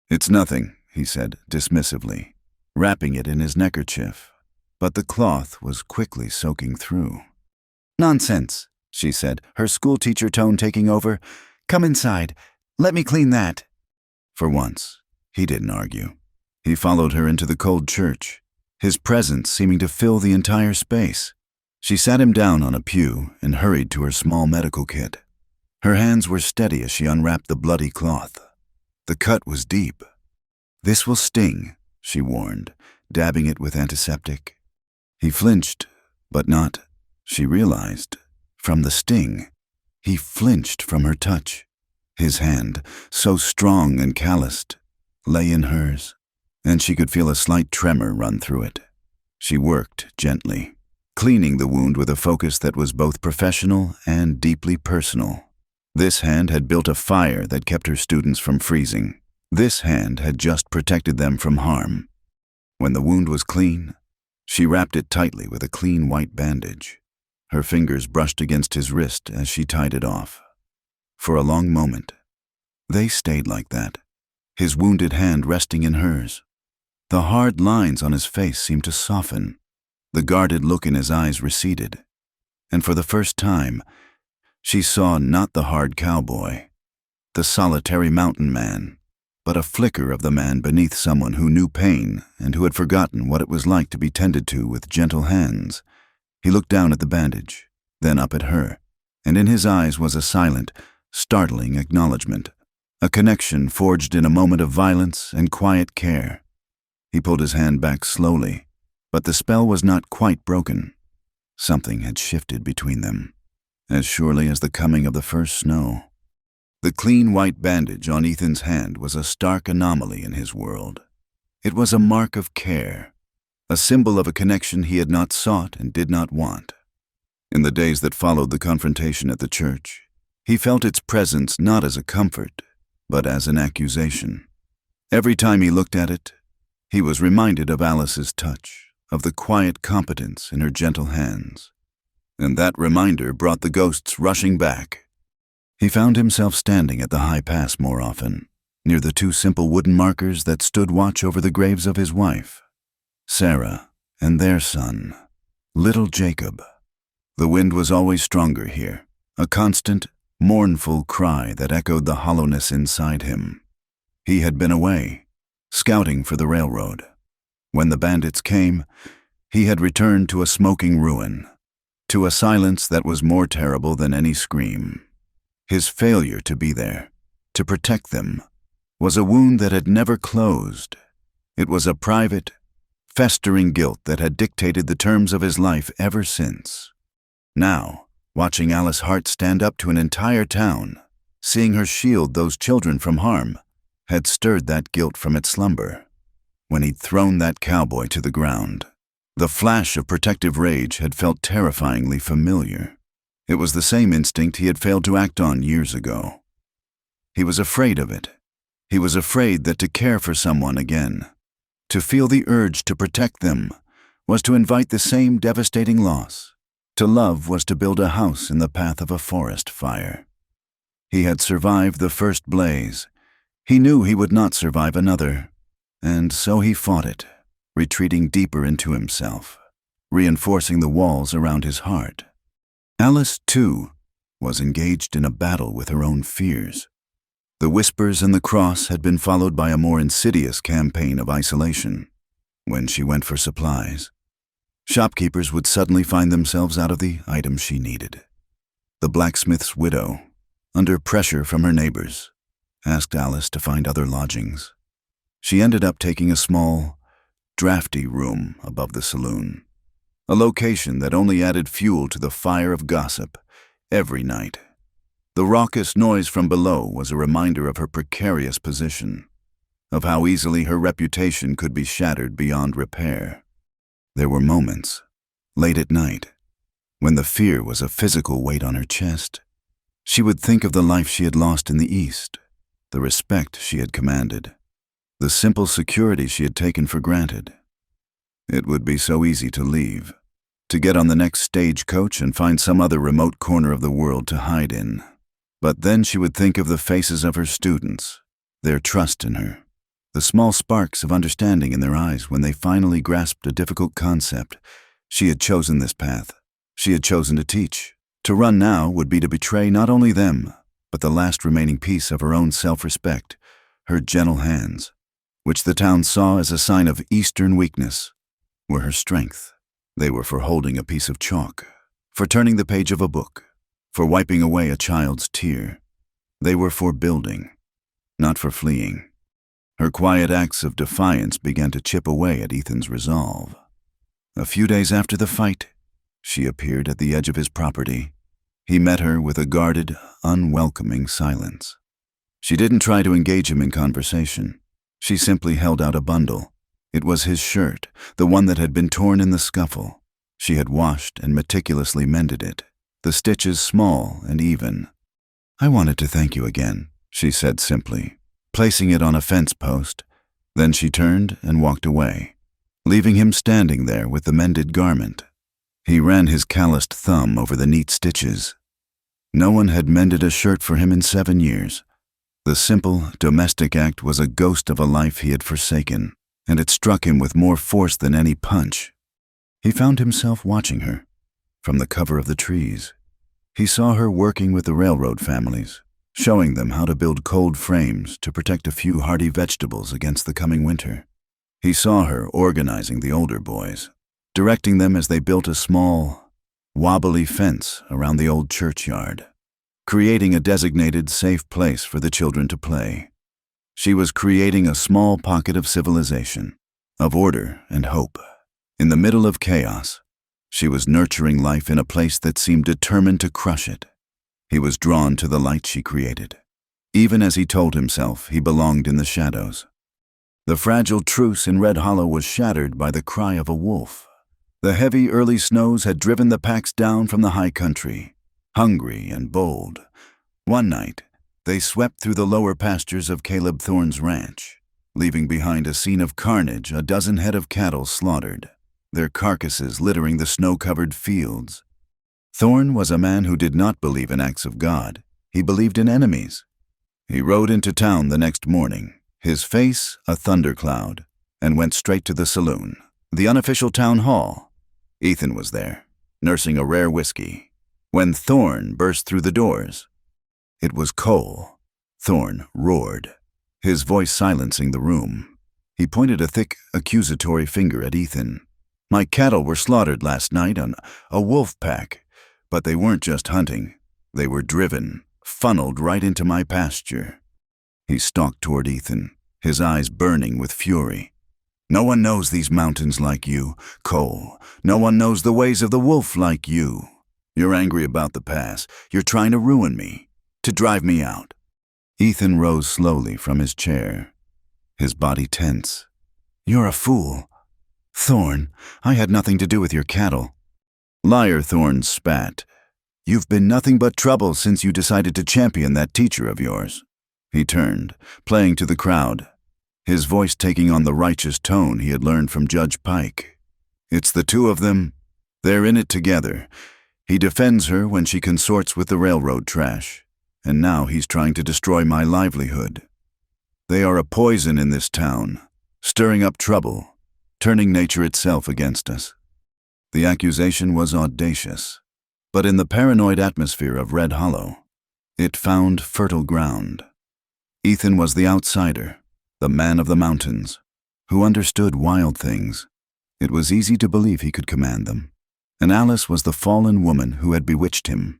"It's nothing," he said dismissively, wrapping it in his neckerchief, but the cloth was quickly soaking through. "Nonsense," she said, her schoolteacher tone taking over. "Come inside. Let me clean that." For once, he didn't argue. He followed her into the cold church, his presence seeming to fill the entire space. She sat him down on a pew and hurried to her small medical kit. Her hands were steady as she unwrapped the bloody cloth. The cut was deep. "This will sting," she warned, dabbing it with antiseptic. He flinched, but not, she realized, from the sting. He flinched from her touch. His hand, so strong and calloused, lay in hers, and she could feel a slight tremor run through it. She worked gently, cleaning the wound with a focus that was both professional and deeply personal. This hand had built a fire that kept her students from freezing. This hand had just protected them from harm. When the wound was clean, she wrapped it tightly with a clean white bandage. Her fingers brushed against his wrist as she tied it off. For a long moment, they stayed like that, his wounded hand resting in hers. The hard lines on his face seemed to soften. The guarded look in his eyes receded. And for the first time, she saw not the hard cowboy, the solitary mountain man, but a flicker of the man beneath someone who knew pain and who had forgotten what it was like to be tended to with gentle hands. He looked down at the bandage, then up at her, and in his eyes was a silent, startling acknowledgement, a connection forged in a moment of violence and quiet care. He pulled his hand back slowly, but the spell was not quite broken. Something had shifted between them, as surely as the coming of the first snow. The clean white bandage on Ethan's hand was a stark anomaly in his world. It was a mark of care, a symbol of a connection he had not sought and did not want. In the days that followed the confrontation at the church, he felt its presence not as a comfort, but as an accusation. Every time he looked at it, he was reminded of Alice's touch, of the quiet competence in her gentle hands. And that reminder brought the ghosts rushing back. He found himself standing at the high pass more often, near the two simple wooden markers that stood watch over the graves of his wife, Sarah, and their son, little Jacob. The wind was always stronger here, a constant, mournful cry that echoed the hollowness inside him. He had been away, scouting for the railroad. When the bandits came, he had returned to a smoking ruin, to a silence that was more terrible than any scream. His failure to be there, to protect them, was a wound that had never closed. It was a private, festering guilt that had dictated the terms of his life ever since. Now, watching Alice Hart stand up to an entire town, seeing her shield those children from harm, had stirred that guilt from its slumber. When he'd thrown that cowboy to the ground, the flash of protective rage had felt terrifyingly familiar. It was the same instinct he had failed to act on years ago. He was afraid of it. He was afraid that to care for someone again, to feel the urge to protect them, was to invite the same devastating loss. To love was to build a house in the path of a forest fire. He had survived the first blaze. He knew he would not survive another, and so he fought it, retreating deeper into himself, reinforcing the walls around his heart. Alice, too, was engaged in a battle with her own fears. The whispers and the cross had been followed by a more insidious campaign of isolation. When she went for supplies, shopkeepers would suddenly find themselves out of the items she needed. The blacksmith's widow, under pressure from her neighbors, asked Alice to find other lodgings. She ended up taking a small, drafty room above the saloon, a location that only added fuel to the fire of gossip every night. The raucous noise from below was a reminder of her precarious position, of how easily her reputation could be shattered beyond repair. There were moments, late at night, when the fear was a physical weight on her chest. She would think of the life she had lost in the East, the respect she had commanded, the simple security she had taken for granted. It would be so easy to leave, to get on the next stagecoach and find some other remote corner of the world to hide in. But then she would think of the faces of her students, their trust in her, the small sparks of understanding in their eyes when they finally grasped a difficult concept. She had chosen this path. She had chosen to teach. To run now would be to betray not only them, but the last remaining piece of her own self-respect, her gentle hands, which the town saw as a sign of Eastern weakness, were her strength. They were for holding a piece of chalk, for turning the page of a book, for wiping away a child's tear. They were for building, not for fleeing. Her quiet acts of defiance began to chip away at Ethan's resolve. A few days after the fight, she appeared at the edge of his property. He met her with a guarded, unwelcoming silence. She didn't try to engage him in conversation. She simply held out a bundle. It was his shirt, the one that had been torn in the scuffle. She had washed and meticulously mended it, the stitches small and even. "I wanted to thank you again," she said simply, placing it on a fence post. Then she turned and walked away, leaving him standing there with the mended garment. He ran his calloused thumb over the neat stitches. No one had mended a shirt for him in 7 years. The simple, domestic act was a ghost of a life he had forsaken, and it struck him with more force than any punch. He found himself watching her from the cover of the trees. He saw her working with the railroad families, showing them how to build cold frames to protect a few hardy vegetables against the coming winter. He saw her organizing the older boys, directing them as they built a small, wobbly fence around the old churchyard, creating a designated safe place for the children to play. She was creating a small pocket of civilization, of order and hope. In the middle of chaos, she was nurturing life in a place that seemed determined to crush it. He was drawn to the light she created. Even as he told himself he belonged in the shadows. The fragile truce in Red Hollow was shattered by the cry of a wolf. The heavy early snows had driven the packs down from the high country, hungry and bold. One night, they swept through the lower pastures of Caleb Thorne's ranch, leaving behind a scene of carnage, a dozen head of cattle slaughtered, their carcasses littering the snow-covered fields. Thorne was a man who did not believe in acts of God. He believed in enemies. He rode into town the next morning, his face a thundercloud, and went straight to the saloon, the unofficial town hall. Ethan was there, nursing a rare whiskey, when Thorne burst through the doors. It was Cole. Thorne roared, his voice silencing the room. He pointed a thick, accusatory finger at Ethan. "My cattle were slaughtered last night on a wolf pack, but they weren't just hunting. They were driven, funneled right into my pasture." He stalked toward Ethan, his eyes burning with fury. "No one knows these mountains like you, Cole. No one knows the ways of the wolf like you. You're angry about the pass. You're trying to ruin me, to drive me out." Ethan rose slowly from his chair, his body tense. "You're a fool. Thorne, I had nothing to do with your cattle." Liar, Thorne spat. "You've been nothing but trouble since you decided to champion that teacher of yours." He turned, playing to the crowd, his voice taking on the righteous tone he had learned from Judge Pike. "It's the two of them. They're in it together. He defends her when she consorts with the railroad trash, and now he's trying to destroy my livelihood. They are a poison in this town, stirring up trouble, turning nature itself against us." The accusation was audacious, but in the paranoid atmosphere of Red Hollow, it found fertile ground. Ethan was the outsider, the man of the mountains, who understood wild things. It was easy to believe he could command them. And Alice was the fallen woman who had bewitched him.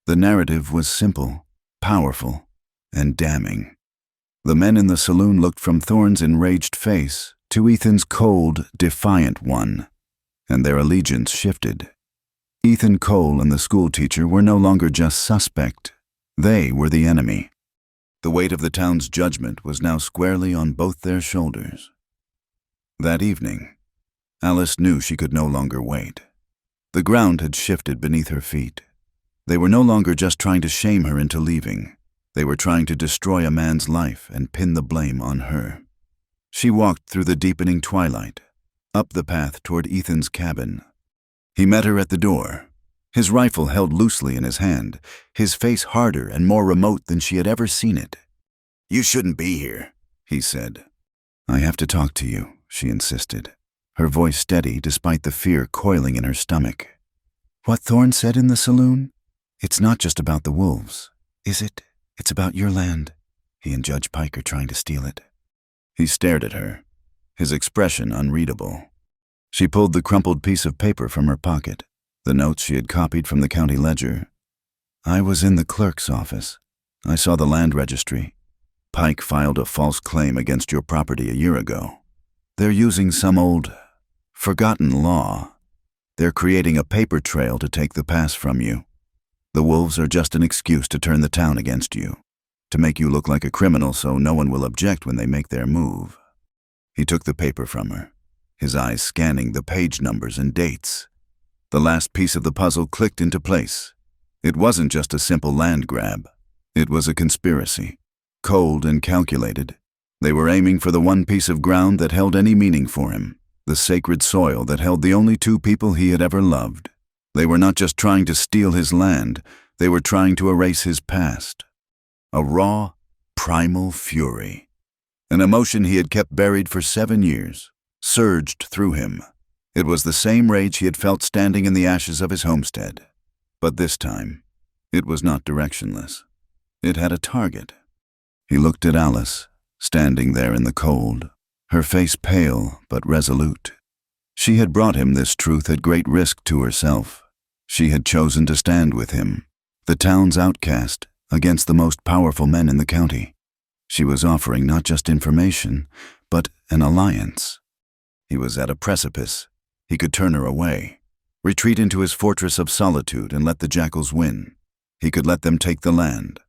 The narrative was simple, powerful, and damning. The men in the saloon looked from Thorne's enraged face to Ethan's cold, defiant one, and their allegiance shifted. Ethan Cole and the schoolteacher were no longer just suspect. They were the enemy. The weight of the town's judgment was now squarely on both their shoulders. That evening, Alice knew she could no longer wait. The ground had shifted beneath her feet. They were no longer just trying to shame her into leaving. They were trying to destroy a man's life and pin the blame on her. She walked through the deepening twilight, up the path toward Ethan's cabin. He met her at the door, his rifle held loosely in his hand, his face harder and more remote than she had ever seen it. "You shouldn't be here," he said. "I have to talk to you," she insisted, her voice steady despite the fear coiling in her stomach. "What Thorne said in the saloon? It's not just about the wolves, is it? It's about your land. He and Judge Pike are trying to steal it." He stared at her, his expression unreadable. She pulled the crumpled piece of paper from her pocket, the notes she had copied from the county ledger. "I was in the clerk's office. I saw the land registry. Pike filed a false claim against your property a year ago. They're using some old, forgotten law. They're creating a paper trail to take the pass from you. The wolves are just an excuse to turn the town against you, to make you look like a criminal so no one will object when they make their move." He took the paper from her, his eyes scanning the page numbers and dates. The last piece of the puzzle clicked into place. It wasn't just a simple land grab. It was a conspiracy, cold and calculated. They were aiming for the one piece of ground that held any meaning for him, the sacred soil that held the only two people he had ever loved. They were not just trying to steal his land, they were trying to erase his past. A raw, primal fury. An emotion he had kept buried for 7 years, surged through him. It was the same rage he had felt standing in the ashes of his homestead. But this time, it was not directionless. It had a target. He looked at Alice, standing there in the cold, her face pale but resolute. She had brought him this truth at great risk to herself. She had chosen to stand with him, the town's outcast, against the most powerful men in the county. She was offering not just information, but an alliance. He was at a precipice. He could turn her away, retreat into his fortress of solitude and let the jackals win. He could let them take the land,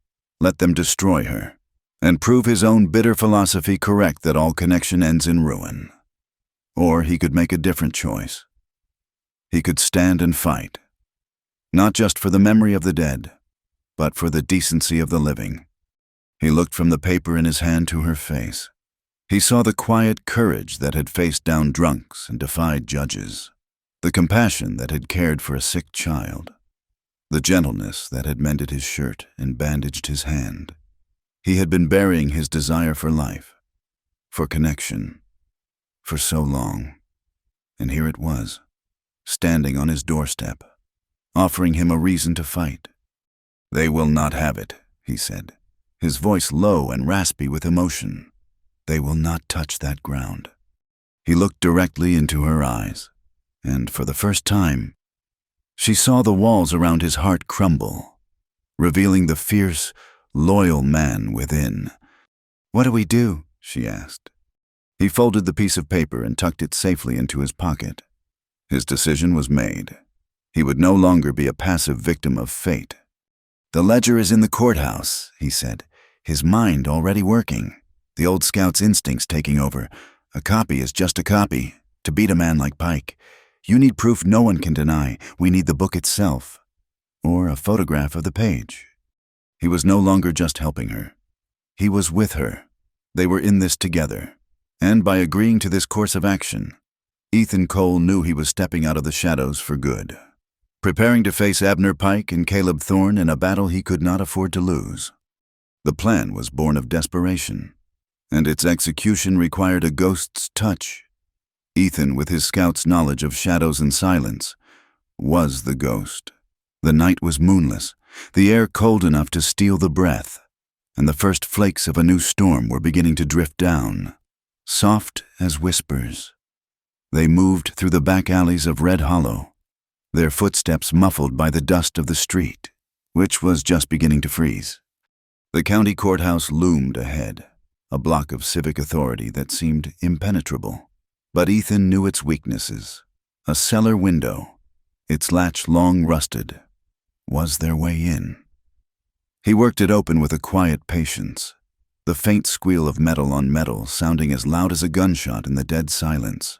let them destroy her, and prove his own bitter philosophy correct that all connection ends in ruin. Or he could make a different choice. He could stand and fight, not just for the memory of the dead, but for the decency of the living. He looked from the paper in his hand to her face. He saw the quiet courage that had faced down drunks and defied judges, the compassion that had cared for a sick child, the gentleness that had mended his shirt and bandaged his hand. He had been burying his desire for life, for connection, for so long, and here it was, standing on his doorstep, offering him a reason to fight. "They will not have it," he said, his voice low and raspy with emotion. "They will not touch that ground." He looked directly into her eyes, and for the first time, she saw the walls around his heart crumble, revealing the fierce, loyal man within. "What do we do?" she asked. He folded the piece of paper and tucked it safely into his pocket. His decision was made. He would no longer be a passive victim of fate. "The ledger is in the courthouse," he said, his mind already working, the old scout's instincts taking over. "A copy is just a copy. To beat a man like Pike, you need proof no one can deny. We need the book itself, or a photograph of the page." He was no longer just helping her. He was with her. They were in this together. And by agreeing to this course of action, Ethan Cole knew he was stepping out of the shadows for good, preparing to face Abner Pike and Caleb Thorne in a battle he could not afford to lose. The plan was born of desperation, and its execution required a ghost's touch. Ethan, with his scout's knowledge of shadows and silence, was the ghost. The night was moonless, the air cold enough to steal the breath, and the first flakes of a new storm were beginning to drift down, soft as whispers. They moved through the back alleys of Red Hollow, their footsteps muffled by the dust of the street, which was just beginning to freeze. The county courthouse loomed ahead, a block of civic authority that seemed impenetrable. But Ethan knew its weaknesses. A cellar window, its latch long rusted. Was there way in? He worked it open with a quiet patience, the faint squeal of metal on metal sounding as loud as a gunshot in the dead silence.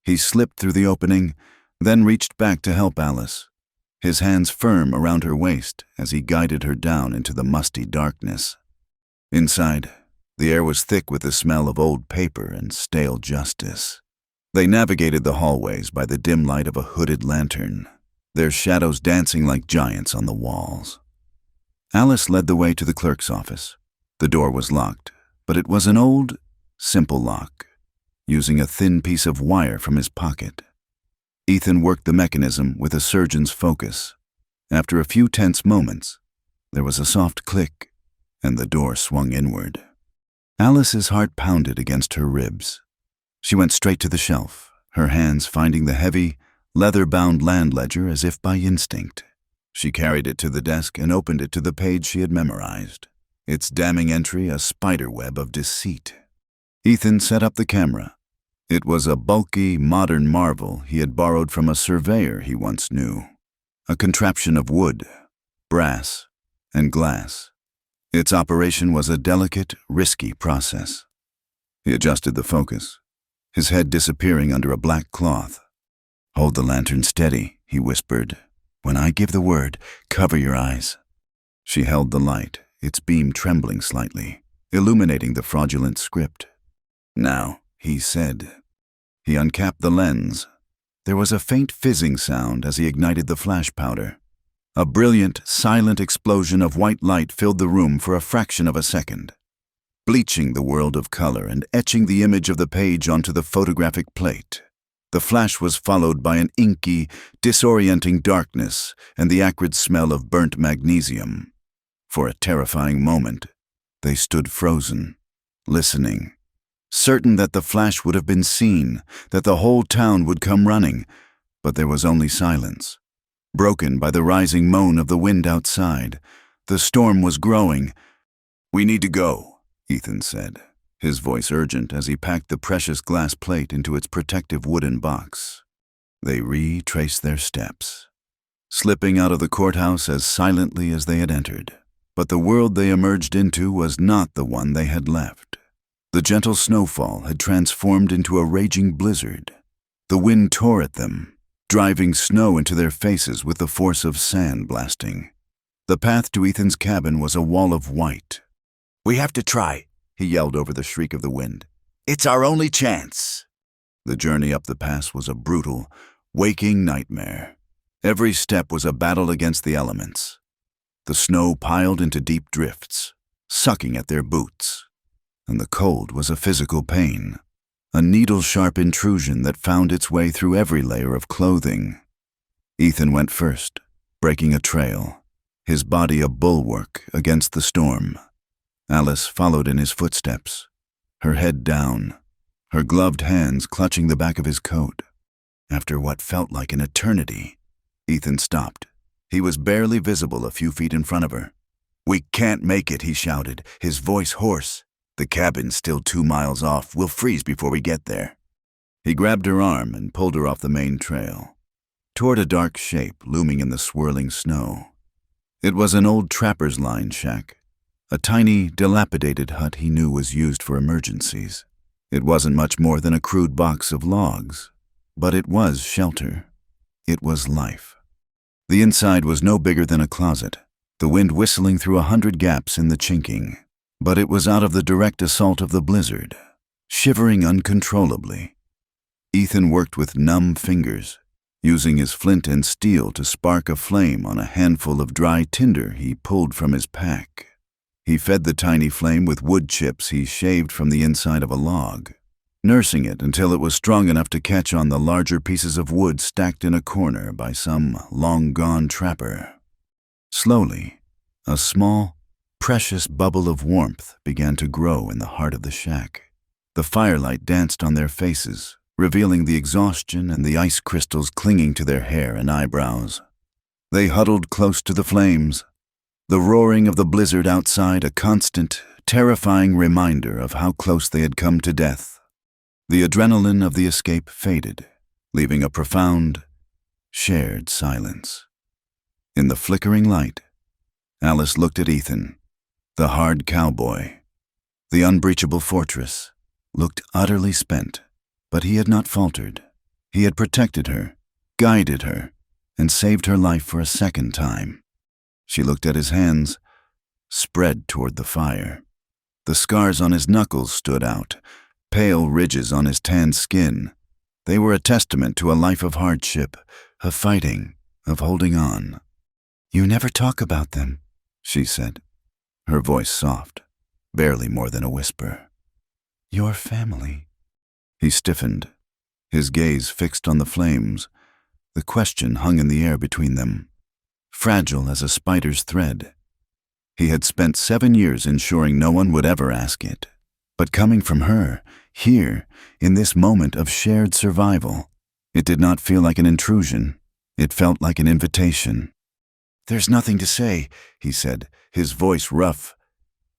He slipped through the opening, then reached back to help Alice, his hands firm around her waist as he guided her down into the musty darkness. Inside, the air was thick with the smell of old paper and stale justice. They navigated the hallways by the dim light of a hooded lantern, their shadows dancing like giants on the walls. Alice led the way to the clerk's office. The door was locked, but it was an old, simple lock, using a thin piece of wire from his pocket. Ethan worked the mechanism with a surgeon's focus. After a few tense moments, there was a soft click, and the door swung inward. Alice's heart pounded against her ribs. She went straight to the shelf, her hands finding the heavy, leather-bound land ledger as if by instinct. She carried it to the desk and opened it to the page she had memorized, its damning entry a spiderweb of deceit. Ethan set up the camera. It was a bulky, modern marvel he had borrowed from a surveyor he once knew, a contraption of wood, brass, and glass. Its operation was a delicate, risky process. He adjusted the focus, his head disappearing under a black cloth. "Hold the lantern steady," he whispered. "When I give the word, cover your eyes." She held the light, its beam trembling slightly, illuminating the fraudulent script. "Now," he said. He uncapped the lens. There was a faint fizzing sound as he ignited the flash powder. A brilliant, silent explosion of white light filled the room for a fraction of a second, bleaching the world of color and etching the image of the page onto the photographic plate. The flash was followed by an inky, disorienting darkness and the acrid smell of burnt magnesium. For a terrifying moment, they stood frozen, listening, certain that the flash would have been seen, that the whole town would come running, but there was only silence, broken by the rising moan of the wind outside. The storm was growing. "We need to go," Ethan said, his voice urgent as he packed the precious glass plate into its protective wooden box. They retraced their steps, slipping out of the courthouse as silently as they had entered. But the world they emerged into was not the one they had left. The gentle snowfall had transformed into a raging blizzard. The wind tore at them, driving snow into their faces with the force of sand blasting. The path to Ethan's cabin was a wall of white. "We have to try," he yelled over the shriek of the wind. "It's our only chance." The journey up the pass was a brutal, waking nightmare. Every step was a battle against the elements. The snow piled into deep drifts, sucking at their boots, and the cold was a physical pain, a needle-sharp intrusion that found its way through every layer of clothing. Ethan went first, breaking a trail, his body a bulwark against the storm. Alice followed in his footsteps, her head down, her gloved hands clutching the back of his coat. After what felt like an eternity, Ethan stopped. He was barely visible a few feet in front of her. "We can't make it," he shouted, his voice hoarse. "The cabin's still 2 miles off. We'll freeze before we get there." He grabbed her arm and pulled her off the main trail, toward a dark shape looming in the swirling snow. It was an old trapper's line shack, a tiny, dilapidated hut he knew was used for emergencies. It wasn't much more than a crude box of logs, but it was shelter. It was life. The inside was no bigger than a closet, the wind whistling through 100 gaps in the chinking. But it was out of the direct assault of the blizzard, shivering uncontrollably. Ethan worked with numb fingers, using his flint and steel to spark a flame on a handful of dry tinder he pulled from his pack. He fed the tiny flame with wood chips he shaved from the inside of a log, nursing it until it was strong enough to catch on the larger pieces of wood stacked in a corner by some long-gone trapper. Slowly, a small, precious bubble of warmth began to grow in the heart of the shack. The firelight danced on their faces, revealing the exhaustion and the ice crystals clinging to their hair and eyebrows. They huddled close to the flames, the roaring of the blizzard outside a constant, terrifying reminder of how close they had come to death. The adrenaline of the escape faded, leaving a profound, shared silence. In the flickering light, Alice looked at Ethan. The hard cowboy, the unbreachable fortress, looked utterly spent, but he had not faltered. He had protected her, guided her, and saved her life for a second time. She looked at his hands, spread toward the fire. The scars on his knuckles stood out, pale ridges on his tanned skin. They were a testament to a life of hardship, of fighting, of holding on. "You never talk about them," she said, her voice soft, barely more than a whisper. "Your family." He stiffened, his gaze fixed on the flames. The question hung in the air between them, fragile as a spider's thread. He had spent 7 years ensuring no one would ever ask it. But coming from her, here, in this moment of shared survival, it did not feel like an intrusion. It felt like an invitation. "There's nothing to say," he said, his voice rough.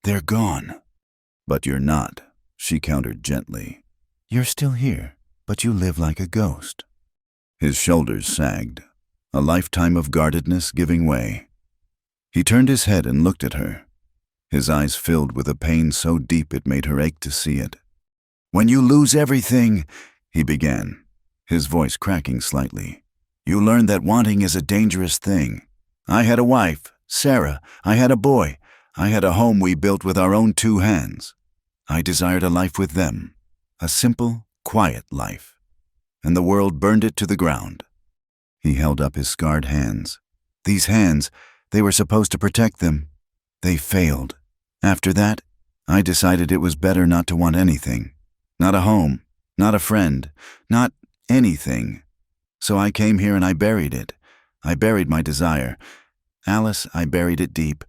"They're gone." "But you're not," she countered gently. "You're still here, but you live like a ghost." His shoulders sagged, a lifetime of guardedness giving way. He turned his head and looked at her, his eyes filled with a pain so deep it made her ache to see it. "When you lose everything," he began, his voice cracking slightly, "you learn that wanting is a dangerous thing. I had a wife, Sarah. I had a boy. I had a home we built with our own 2 hands. I desired a life with them, a simple, quiet life. And the world burned it to the ground." He held up his scarred hands. "These hands, they were supposed to protect them. They failed. After that, I decided it was better not to want anything. Not a home, not a friend, not anything. So I came here and I buried it. I buried my desire. Alice, I buried it deep,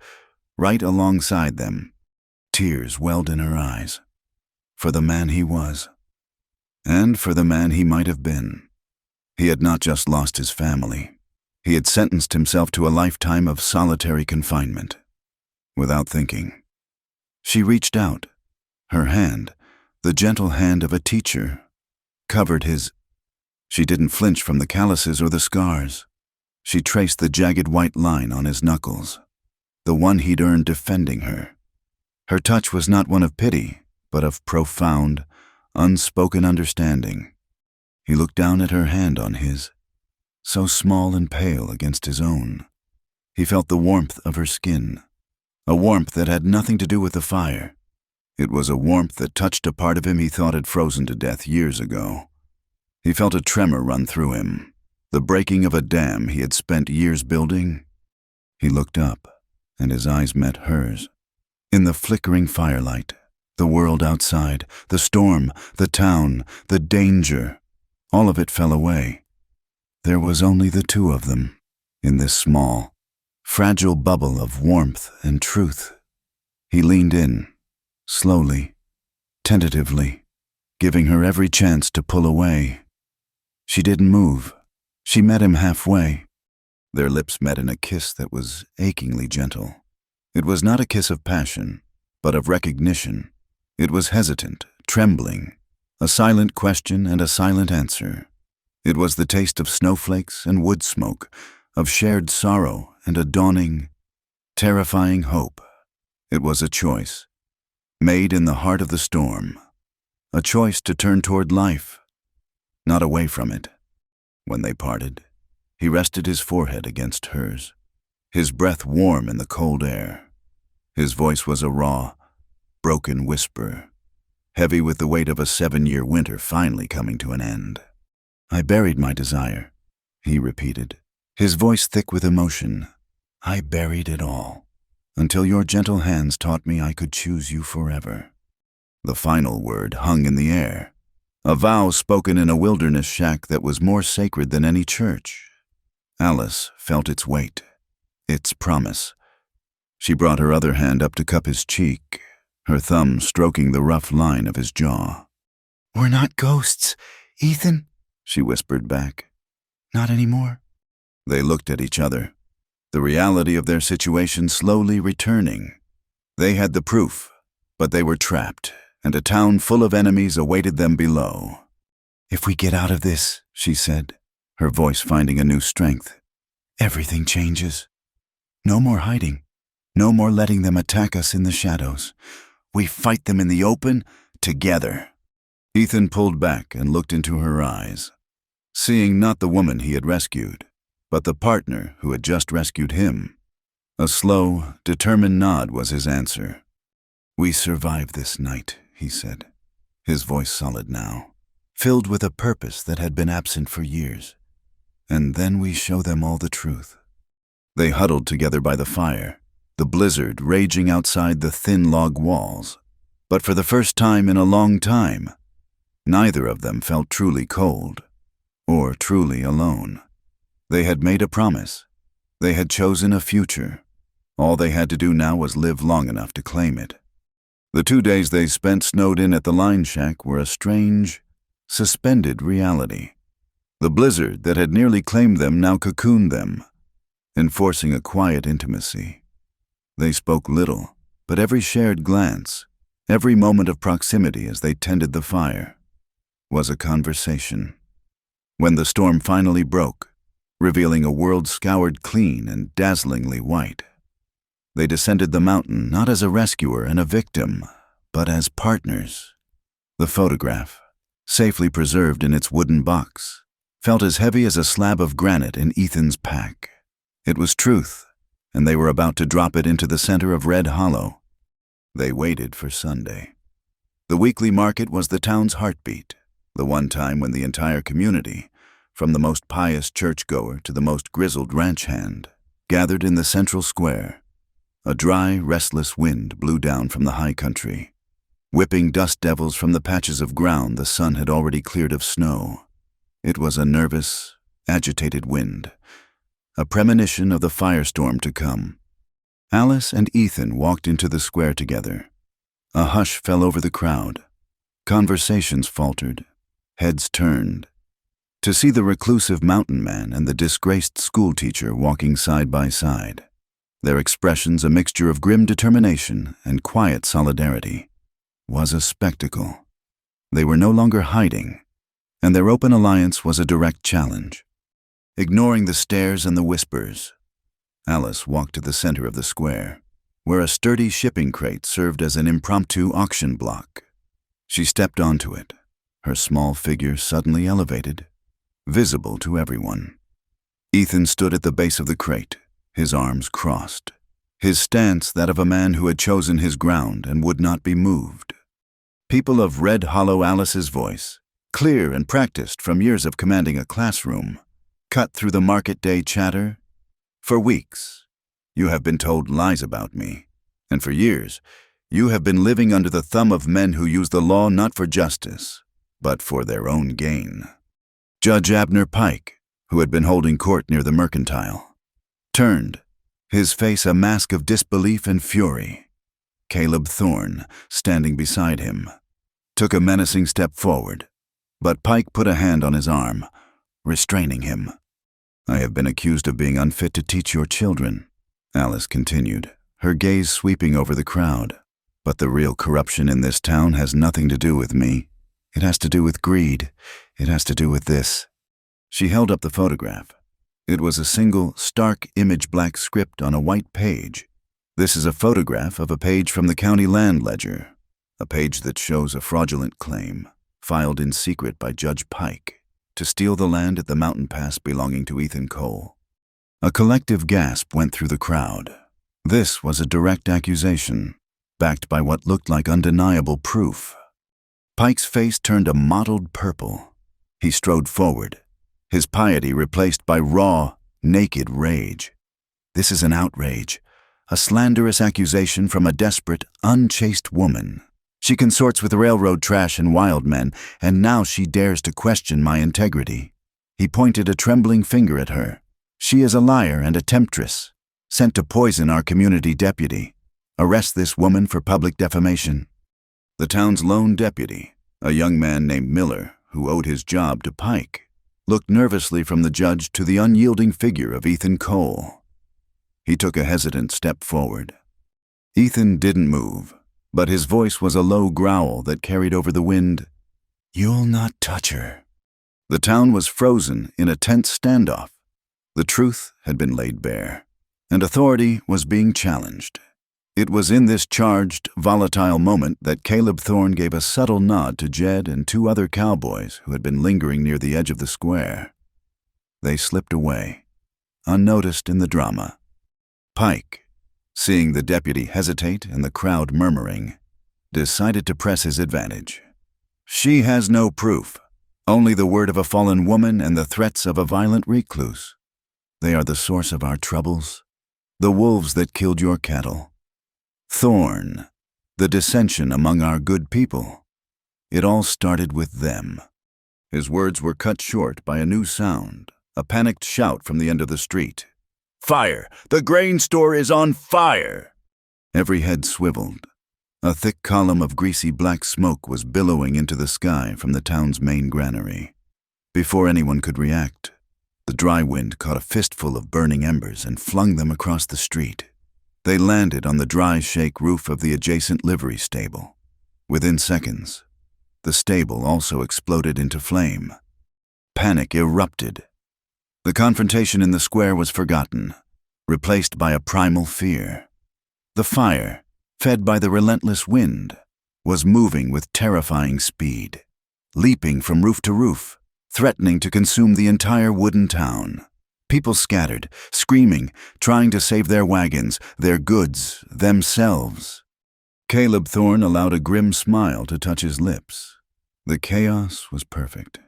right alongside them." Tears welled in her eyes. For the man he was, and for the man he might have been. He had not just lost his family. He had sentenced himself to a lifetime of solitary confinement. Without thinking, she reached out. Her hand, the gentle hand of a teacher, covered his. She didn't flinch from the calluses or the scars. She traced the jagged white line on his knuckles, the one he'd earned defending her. Her touch was not one of pity, but of profound, unspoken understanding. He looked down at her hand on his, so small and pale against his own. He felt the warmth of her skin, a warmth that had nothing to do with the fire. It was a warmth that touched a part of him he thought had frozen to death years ago. He felt a tremor run through him, the breaking of a dam he had spent years building. He looked up, and his eyes met hers. In the flickering firelight, the world outside, the storm, the town, the danger, all of it fell away. There was only the 2 of them, in this small, fragile bubble of warmth and truth. He leaned in, slowly, tentatively, giving her every chance to pull away. She didn't move. She met him halfway. Their lips met in a kiss that was achingly gentle. It was not a kiss of passion, but of recognition. It was hesitant, trembling, a silent question and a silent answer. It was the taste of snowflakes and wood smoke, of shared sorrow and a dawning, terrifying hope. It was a choice, made in the heart of the storm, a choice to turn toward life, not away from it. When they parted, he rested his forehead against hers, his breath warm in the cold air. His voice was a raw, broken whisper, heavy with the weight of a 7-year winter finally coming to an end. "I buried my desire," he repeated, his voice thick with emotion. "I buried it all, until your gentle hands taught me I could choose you forever." The final word hung in the air, a vow spoken in a wilderness shack that was more sacred than any church. Alice felt its weight, its promise. She brought her other hand up to cup his cheek, her thumb stroking the rough line of his jaw. "We're not ghosts, Ethan," she whispered back. "Not anymore." They looked at each other, the reality of their situation slowly returning. They had the proof, but they were trapped, and a town full of enemies awaited them below. "If we get out of this," she said, her voice finding a new strength, "everything changes. No more hiding. No more letting them attack us in the shadows. We fight them in the open, together." Ethan pulled back and looked into her eyes, seeing not the woman he had rescued, but the partner who had just rescued him. A slow, determined nod was his answer. "We survived this night," he said, his voice solid now, filled with a purpose that had been absent for years. "And then we show them all the truth." They huddled together by the fire, the blizzard raging outside the thin log walls. But for the first time in a long time, neither of them felt truly cold or truly alone. They had made a promise. They had chosen a future. All they had to do now was live long enough to claim it. The 2 days they spent snowed in at the line shack were a strange, suspended reality. The blizzard that had nearly claimed them now cocooned them, enforcing a quiet intimacy. They spoke little, but every shared glance, every moment of proximity as they tended the fire, was a conversation. When the storm finally broke, revealing a world scoured clean and dazzlingly white, they descended the mountain not as a rescuer and a victim, but as partners. The photograph, safely preserved in its wooden box, felt as heavy as a slab of granite in Ethan's pack. It was truth, and they were about to drop it into the center of Red Hollow. They waited for Sunday. The weekly market was the town's heartbeat, the one time when the entire community, from the most pious churchgoer to the most grizzled ranch hand, gathered in the central square. A dry, restless wind blew down from the high country, whipping dust devils from the patches of ground the sun had already cleared of snow. It was a nervous, agitated wind, a premonition of the firestorm to come. Alice and Ethan walked into the square together. A hush fell over the crowd. Conversations faltered, heads turned. To see the reclusive mountain man and the disgraced schoolteacher walking side by side, their expressions a mixture of grim determination and quiet solidarity, was a spectacle. They were no longer hiding, and their open alliance was a direct challenge. Ignoring the stares and the whispers, Alice walked to the center of the square, where a sturdy shipping crate served as an impromptu auction block. She stepped onto it, her small figure suddenly elevated, visible to everyone. Ethan stood at the base of the crate, his arms crossed, his stance that of a man who had chosen his ground and would not be moved. People of Red Hollow, Alice's voice, clear and practiced from years of commanding a classroom, cut through the market day chatter. "For weeks, you have been told lies about me, and for years, you have been living under the thumb of men who use the law not for justice, but for their own gain." Judge Abner Pike, who had been holding court near the Mercantile, turned, his face a mask of disbelief and fury. Caleb Thorne, standing beside him, took a menacing step forward, but Pike put a hand on his arm, restraining him. "I have been accused of being unfit to teach your children," Alice continued, her gaze sweeping over the crowd. "But the real corruption in this town has nothing to do with me. It has to do with greed. It has to do with this." She held up the photograph. It was a single, stark image black script on a white page. "This is a photograph of a page from the county land ledger, a page that shows a fraudulent claim, filed in secret by Judge Pike, to steal the land at the mountain pass belonging to Ethan Cole." A collective gasp went through the crowd. This was a direct accusation, backed by what looked like undeniable proof. Pike's face turned a mottled purple. He strode forward, his piety replaced by raw, naked rage. "This is an outrage, a slanderous accusation from a desperate, unchaste woman. She consorts with railroad trash and wild men, and now she dares to question my integrity." He pointed a trembling finger at her. "She is a liar and a temptress, sent to poison our community deputy. Arrest this woman for public defamation." The town's lone deputy, a young man named Miller, who owed his job to Pike, looked nervously from the judge to the unyielding figure of Ethan Cole. He took a hesitant step forward. Ethan didn't move, but his voice was a low growl that carried over the wind. "You'll not touch her." The town was frozen in a tense standoff. The truth had been laid bare, and authority was being challenged. It was in this charged, volatile moment that Caleb Thorne gave a subtle nod to Jed and two other cowboys who had been lingering near the edge of the square. They slipped away, unnoticed in the drama. Pike, seeing the deputy hesitate and the crowd murmuring, decided to press his advantage. "She has no proof, only the word of a fallen woman and the threats of a violent recluse. They are the source of our troubles, the wolves that killed your cattle. Thorne, the dissension among our good people. It all started with them." His words were cut short by a new sound, a panicked shout from the end of the street. "Fire! The grain store is on fire!" Every head swiveled. A thick column of greasy black smoke was billowing into the sky from the town's main granary. Before anyone could react, the dry wind caught a fistful of burning embers and flung them across the street. They landed on the dry shake roof of the adjacent livery stable. Within seconds, the stable also exploded into flame. Panic erupted. The confrontation in the square was forgotten, replaced by a primal fear. The fire, fed by the relentless wind, was moving with terrifying speed, leaping from roof to roof, threatening to consume the entire wooden town. People scattered, screaming, trying to save their wagons, their goods, themselves. Caleb Thorne allowed a grim smile to touch his lips. The chaos was perfect.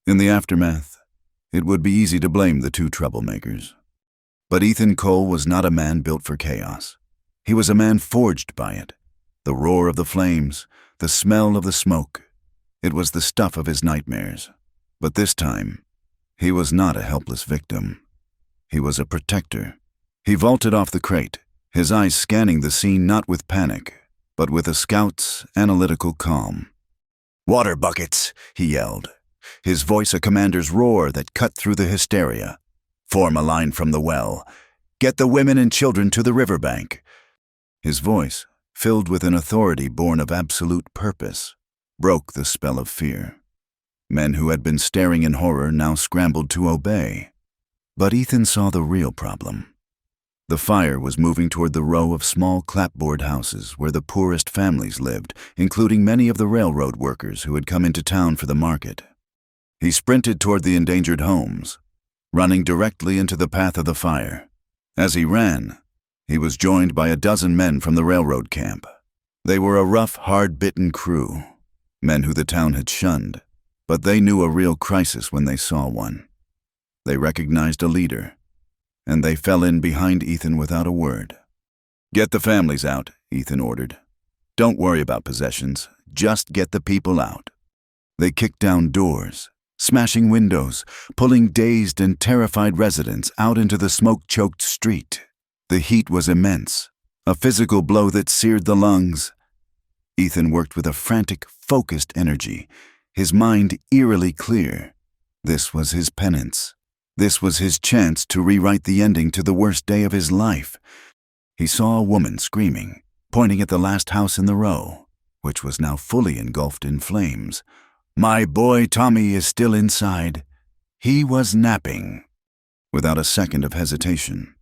In the aftermath, it would be easy to blame the two troublemakers. But Ethan Cole was not a man built for chaos. He was a man forged by it. The roar of the flames, the smell of the smoke. It was the stuff of his nightmares. But this time, he was not a helpless victim. He was a protector. He vaulted off the crate, his eyes scanning the scene not with panic, but with a scout's analytical calm. "Water buckets," he yelled, his voice a commander's roar that cut through the hysteria. "Form a line from the well. Get the women and children to the riverbank." His voice, filled with an authority born of absolute purpose, broke the spell of fear. Men who had been staring in horror now scrambled to obey. But Ethan saw the real problem. The fire was moving toward the row of small clapboard houses where the poorest families lived, including many of the railroad workers who had come into town for the market. He sprinted toward the endangered homes, running directly into the path of the fire. As he ran, he was joined by a dozen men from the railroad camp. They were a rough, hard-bitten crew, men who the town had shunned, but they knew a real crisis when they saw one. They recognized a leader, and they fell in behind Ethan without a word. "Get the families out," Ethan ordered. "Don't worry about possessions, just get the people out." They kicked down doors, smashing windows, pulling dazed and terrified residents out into the smoke-choked street. The heat was immense, a physical blow that seared the lungs. Ethan worked with a frantic, focused energy, his mind eerily clear. This was his penance. This was his chance to rewrite the ending to the worst day of his life. He saw a woman screaming, pointing at the last house in the row, which was now fully engulfed in flames. "My boy Tommy is still inside. He was napping." Without a second of hesitation,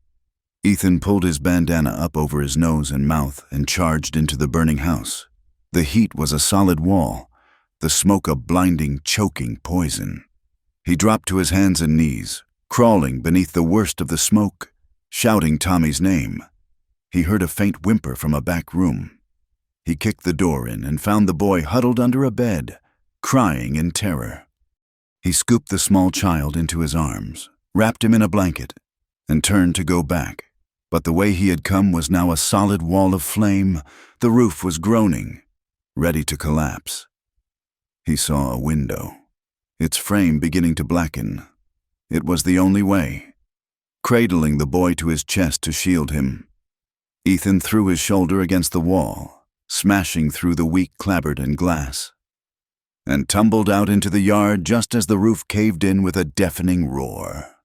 Ethan pulled his bandana up over his nose and mouth and charged into the burning house. The heat was a solid wall, the smoke a blinding, choking poison. He dropped to his hands and knees, crawling beneath the worst of the smoke, shouting Tommy's name. He heard a faint whimper from a back room. He kicked the door in and found the boy huddled under a bed, crying in terror. He scooped the small child into his arms, wrapped him in a blanket, and turned to go back. But the way he had come was now a solid wall of flame. The roof was groaning, ready to collapse. He saw a window, its frame beginning to blacken. It was the only way. Cradling the boy to his chest to shield him, Ethan threw his shoulder against the wall, smashing through the weak clapboard and glass, and tumbled out into the yard just as the roof caved in with a deafening roar.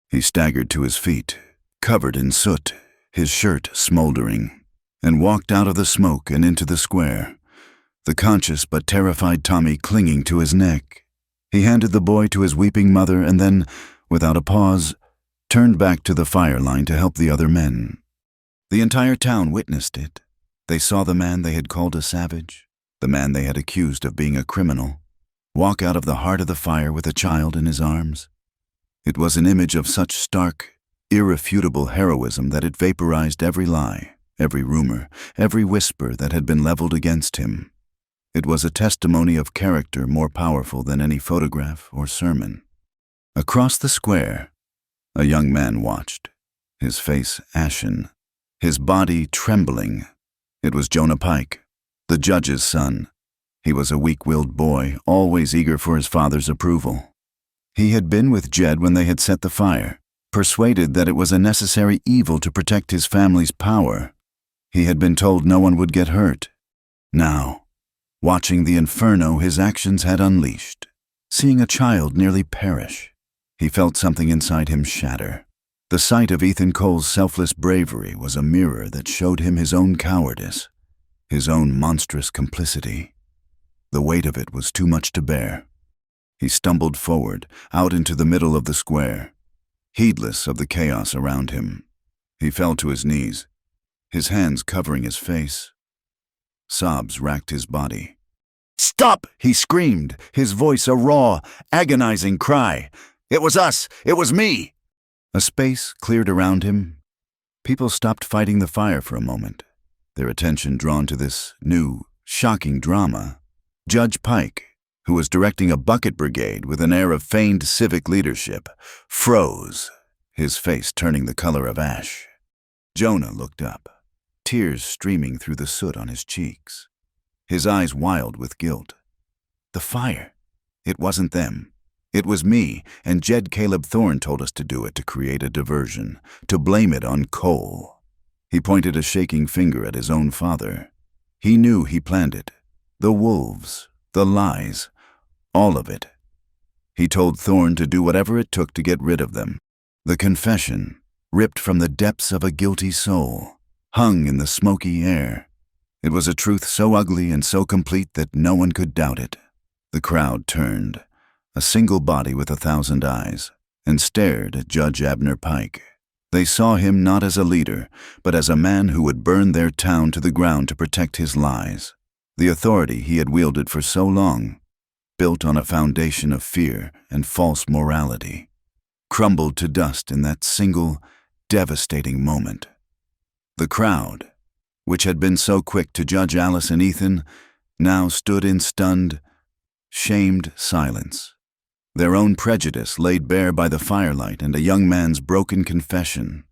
He staggered to his feet, covered in soot, his shirt smoldering. and walked out of the smoke and into the square, the conscious but terrified Tommy clinging to his neck. He handed the boy to his weeping mother and then, without a pause, turned back to the fire line to help the other men. The entire town witnessed it. They saw the man they had called a savage, the man they had accused of being a criminal, walk out of the heart of the fire with a child in his arms. It was an image of such stark, irrefutable heroism that it vaporized every lie, every rumor, every whisper that had been leveled against him. It was a testimony of character more powerful than any photograph or sermon. Across the square, a young man watched, his face ashen, his body trembling. It was Jonah Pike, the judge's son. He was a weak-willed boy, always eager for his father's approval. He had been with Jed when they had set the fire, persuaded that it was a necessary evil to protect his family's power. He had been told no one would get hurt. Now, watching the inferno his actions had unleashed, seeing a child nearly perish, he felt something inside him shatter. The sight of Ethan Cole's selfless bravery was a mirror that showed him his own cowardice, his own monstrous complicity. The weight of it was too much to bear. He stumbled forward, out into the middle of the square, heedless of the chaos around him. He fell to his knees, his hands covering his face. Sobs racked his body. "Stop!" he screamed, his voice a raw, agonizing cry. "It was us! It was me!" A space cleared around him. People stopped fighting the fire for a moment, their attention drawn to this new, shocking drama. Judge Pike, who was directing a bucket brigade with an air of feigned civic leadership, froze, his face turning the color of ash. Jonah looked up, tears streaming through the soot on his cheeks, his eyes wild with guilt. The fire. It wasn't them. It was me, and Jed Caleb Thorne told us to do it to create a diversion, to blame it on Cole. He pointed a shaking finger at his own father. He knew he planned it. The wolves, the lies, all of it. He told Thorne to do whatever it took to get rid of them. The confession, ripped from the depths of a guilty soul, hung in the smoky air. It was a truth so ugly and so complete that no one could doubt it. The crowd turned, a single body with 1,000 eyes, and stared at Judge Abner Pike. They saw him not as a leader, but as a man who would burn their town to the ground to protect his lies. The authority he had wielded for so long, built on a foundation of fear and false morality, crumbled to dust in that single, devastating moment. The crowd, which had been so quick to judge Alice and Ethan, now stood in stunned, shamed silence, their own prejudice laid bare by the firelight and a young man's broken confession.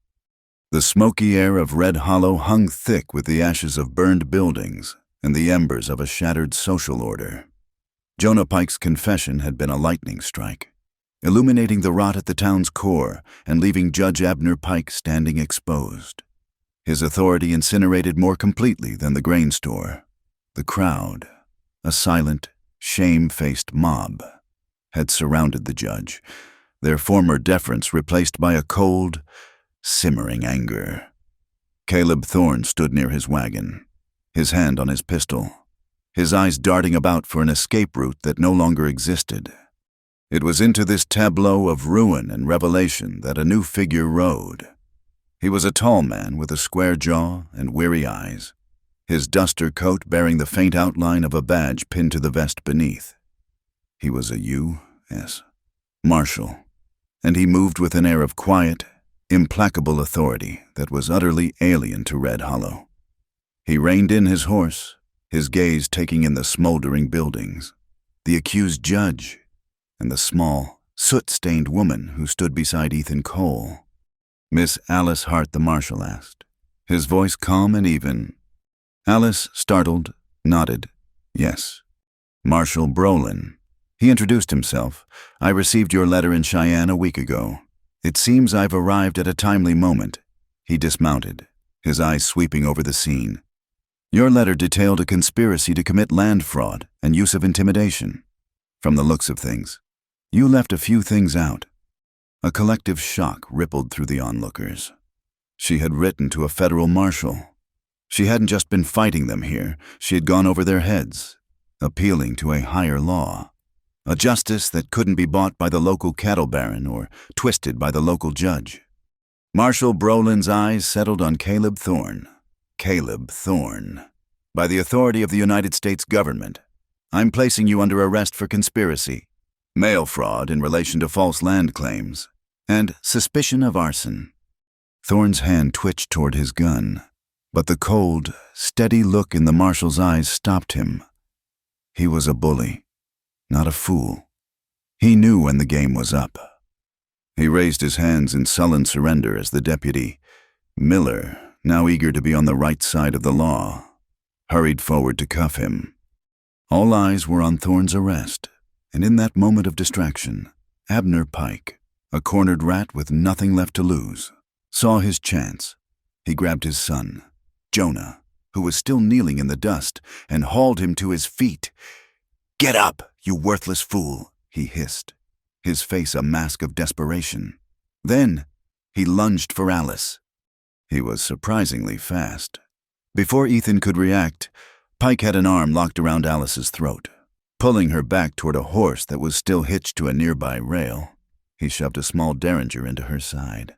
The smoky air of Red Hollow hung thick with the ashes of burned buildings and the embers of a shattered social order. Jonah Pike's confession had been a lightning strike, illuminating the rot at the town's core and leaving Judge Abner Pike standing exposed. His authority incinerated more completely than the grain store. The crowd, a silent, shame-faced mob, had surrounded the judge, their former deference replaced by a cold, simmering anger. Caleb Thorne stood near his wagon, his hand on his pistol, his eyes darting about for an escape route that no longer existed. It was into this tableau of ruin and revelation that a new figure rode. He was a tall man with a square jaw and weary eyes, his duster coat bearing the faint outline of a badge pinned to the vest beneath. He was a U.S. Marshal, and he moved with an air of quiet, implacable authority that was utterly alien to Red Hollow. He reined in his horse, his gaze taking in the smoldering buildings, the accused judge, and the small, soot-stained woman who stood beside Ethan Cole. "Miss Alice Hart," the marshal asked, his voice calm and even. Alice, startled, nodded. "Yes." "Marshal Brolin." He introduced himself. "I received your letter in Cheyenne a week ago. It seems I've arrived at a timely moment." He dismounted, his eyes sweeping over the scene. "Your letter detailed a conspiracy to commit land fraud and use of intimidation. From the looks of things, you left a few things out." A collective shock rippled through the onlookers. She had written to a federal marshal. She hadn't just been fighting them here, she had gone over their heads, appealing to a higher law, a justice that couldn't be bought by the local cattle baron or twisted by the local judge. Marshal Brolin's eyes settled on Caleb Thorne. Caleb Thorne. By the authority of the United States government, I'm placing you under arrest for conspiracy, mail fraud in relation to false land claims, and suspicion of arson. Thorne's hand twitched toward his gun, but the cold, steady look in the marshal's eyes stopped him. He was a bully, not a fool. He knew when the game was up. He raised his hands in sullen surrender as the deputy, Miller, now eager to be on the right side of the law, hurried forward to cuff him. All eyes were on Thorne's arrest, and in that moment of distraction, Abner Pike, a cornered rat with nothing left to lose, saw his chance. He grabbed his son, Jonah, who was still kneeling in the dust, and hauled him to his feet. "Get up, you worthless fool," he hissed, his face a mask of desperation. Then he lunged for Alice. He was surprisingly fast. Before Ethan could react, Pike had an arm locked around Alice's throat, pulling her back toward a horse that was still hitched to a nearby rail. He shoved a small derringer into her side.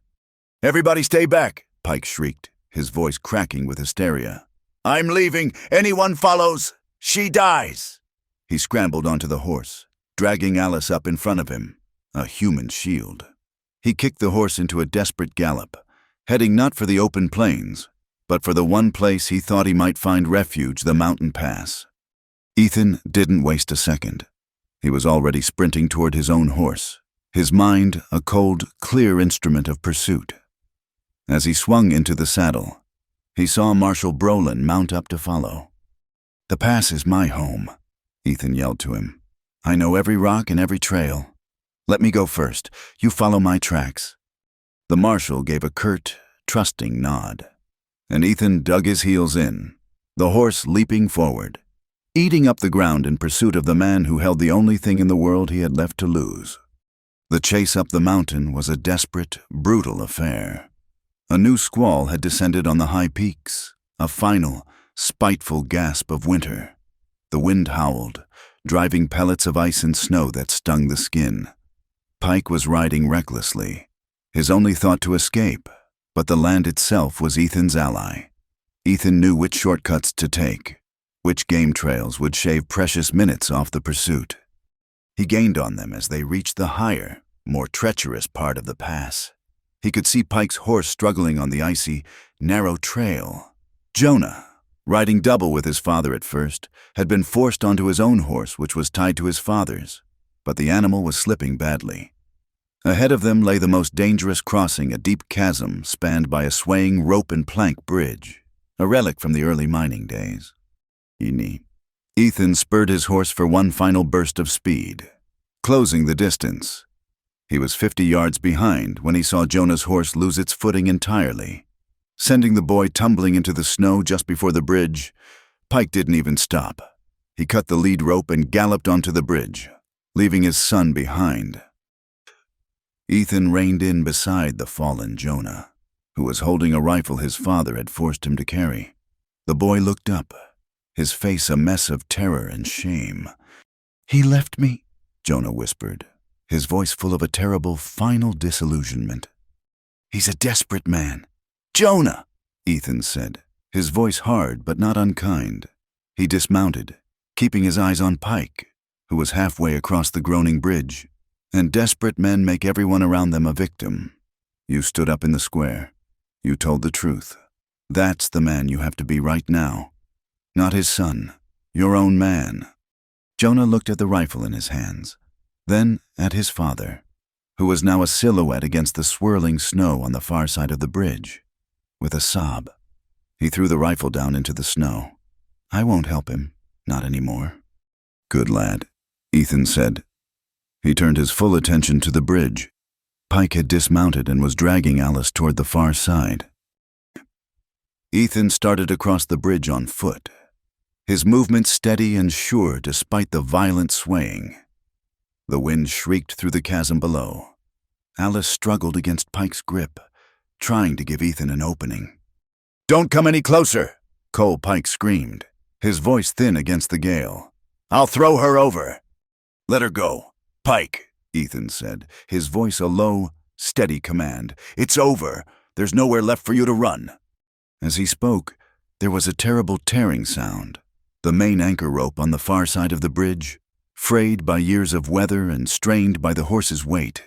"Everybody stay back," Pike shrieked, his voice cracking with hysteria. "I'm leaving. Anyone follows, she dies." He scrambled onto the horse, dragging Alice up in front of him, a human shield. He kicked the horse into a desperate gallop, heading not for the open plains, but for the one place he thought he might find refuge, the mountain pass. Ethan didn't waste a second. He was already sprinting toward his own horse, his mind a cold, clear instrument of pursuit. As he swung into the saddle, he saw Marshal Brolin mount up to follow. "The pass is my home," Ethan yelled to him. "I know every rock and every trail. Let me go first. You follow my tracks." The marshal gave a curt, trusting nod, and Ethan dug his heels in, the horse leaping forward, eating up the ground in pursuit of the man who held the only thing in the world he had left to lose. The chase up the mountain was a desperate, brutal affair. A new squall had descended on the high peaks, a final, spiteful gasp of winter. The wind howled, driving pellets of ice and snow that stung the skin. Pike was riding recklessly, his only thought to escape, but the land itself was Ethan's ally. Ethan knew which shortcuts to take, which game trails would shave precious minutes off the pursuit. He gained on them as they reached the higher, more treacherous part of the pass. He could see Pike's horse struggling on the icy, narrow trail. Jonah, riding double with his father at first, had been forced onto his own horse, which was tied to his father's, but the animal was slipping badly. Ahead of them lay the most dangerous crossing, a deep chasm spanned by a swaying rope and plank bridge, a relic from the early mining days. Ethan spurred his horse for one final burst of speed, closing the distance. He was 50 yards behind when he saw Jonah's horse lose its footing entirely. Sending the boy tumbling into the snow just before the bridge, Pike didn't even stop. He cut the lead rope and galloped onto the bridge, leaving his son behind. Ethan reined in beside the fallen Jonah, who was holding a rifle his father had forced him to carry. The boy looked up, his face a mess of terror and shame. "He left me," Jonah whispered, his voice full of a terrible, final disillusionment. "He's a desperate man." "Jonah," Ethan said, his voice hard but not unkind. He dismounted, keeping his eyes on Pike, who was halfway across the groaning bridge. And desperate men make everyone around them a victim. You stood up in the square. You told the truth. That's the man you have to be right now. Not his son, your own man. Jonah looked at the rifle in his hands, then at his father, who was now a silhouette against the swirling snow on the far side of the bridge. With a sob, he threw the rifle down into the snow. "I won't help him, not anymore." "Good lad," Ethan said. He turned his full attention to the bridge. Pike had dismounted and was dragging Alice toward the far side. Ethan started across the bridge on foot, his movement steady and sure despite the violent swaying. The wind shrieked through the chasm below. Alice struggled against Pike's grip, trying to give Ethan an opening. "Don't come any closer," Cole Pike screamed, his voice thin against the gale. "I'll throw her over." "Let her go, Pike," Ethan said, his voice a low, steady command. "It's over. There's nowhere left for you to run." As he spoke, there was a terrible tearing sound. The main anchor rope on the far side of the bridge, frayed by years of weather and strained by the horse's weight,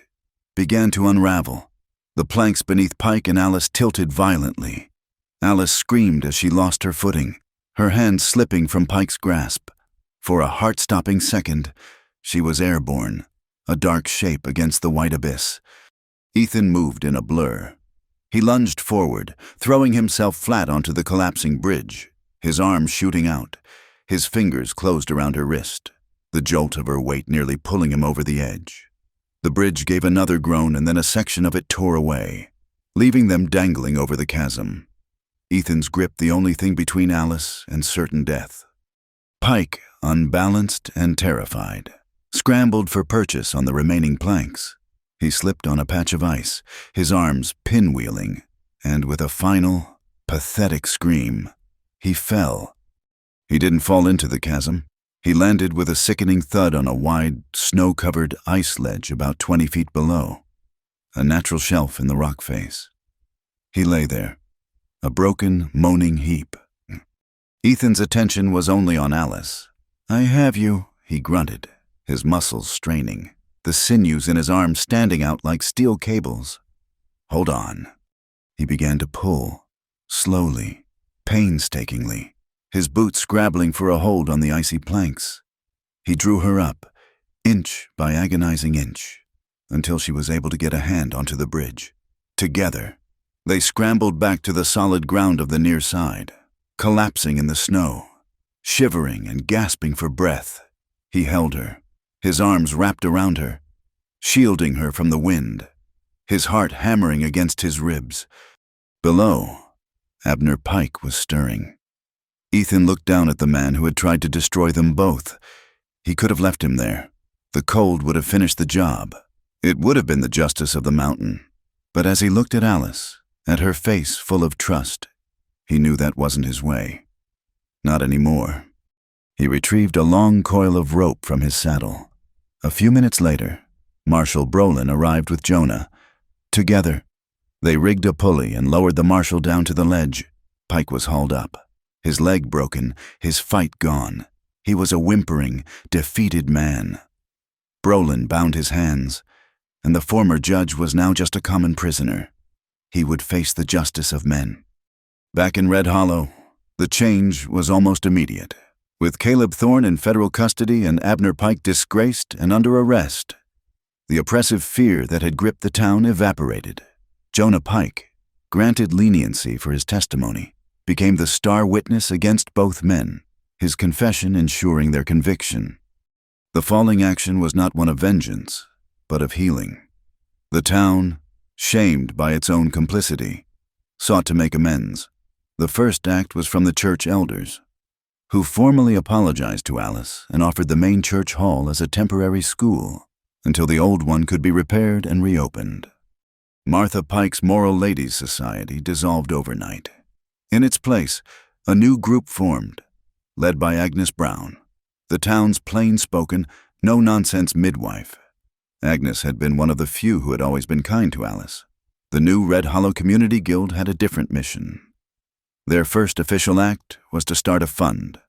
began to unravel. The planks beneath Pike and Alice tilted violently. Alice screamed as she lost her footing, her hand slipping from Pike's grasp. For a heart-stopping second, she was airborne, a dark shape against the white abyss. Ethan moved in a blur. He lunged forward, throwing himself flat onto the collapsing bridge, his arms shooting out, his fingers closed around her wrist, the jolt of her weight nearly pulling him over the edge. The bridge gave another groan, and then a section of it tore away, leaving them dangling over the chasm. Ethan's grip the only thing between Alice and certain death. Pike, unbalanced and terrified, scrambled for purchase on the remaining planks. He slipped on a patch of ice, his arms pinwheeling, and with a final, pathetic scream, he fell. He didn't fall into the chasm. He landed with a sickening thud on a wide, snow-covered ice ledge about 20 feet below, a natural shelf in the rock face. He lay there, a broken, moaning heap. Ethan's attention was only on Alice. "I have you," he grunted, his muscles straining, the sinews in his arms standing out like steel cables. "Hold on." He began to pull, slowly, painstakingly, his boots scrabbling for a hold on the icy planks. He drew her up, inch by agonizing inch, until she was able to get a hand onto the bridge. Together, they scrambled back to the solid ground of the near side, collapsing in the snow, shivering and gasping for breath. He held her, his arms wrapped around her, shielding her from the wind, his heart hammering against his ribs. Below, Abner Pike was stirring. Ethan looked down at the man who had tried to destroy them both. He could have left him there. The cold would have finished the job. It would have been the justice of the mountain. But as he looked at Alice, at her face full of trust, he knew that wasn't his way. Not anymore. He retrieved a long coil of rope from his saddle. A few minutes later, Marshal Brolin arrived with Jonah. Together, they rigged a pulley and lowered the marshal down to the ledge. Pike was hauled up, his leg broken, his fight gone. He was a whimpering, defeated man. Brolin bound his hands, and the former judge was now just a common prisoner. He would face the justice of men. Back in Red Hollow, the change was almost immediate. With Caleb Thorne in federal custody and Abner Pike disgraced and under arrest, the oppressive fear that had gripped the town evaporated. Jonah Pike, granted leniency for his testimony, became the star witness against both men, his confession ensuring their conviction. The falling action was not one of vengeance, but of healing. The town, shamed by its own complicity, sought to make amends. The first act was from the church elders, who formally apologized to Alice and offered the main church hall as a temporary school until the old one could be repaired and reopened. Martha Pike's Moral Ladies Society dissolved overnight. In its place, a new group formed, led by Agnes Brown, the town's plain-spoken, no-nonsense midwife. Agnes had been one of the few who had always been kind to Alice. The new Red Hollow Community Guild had a different mission. Their first official act was to start a fund,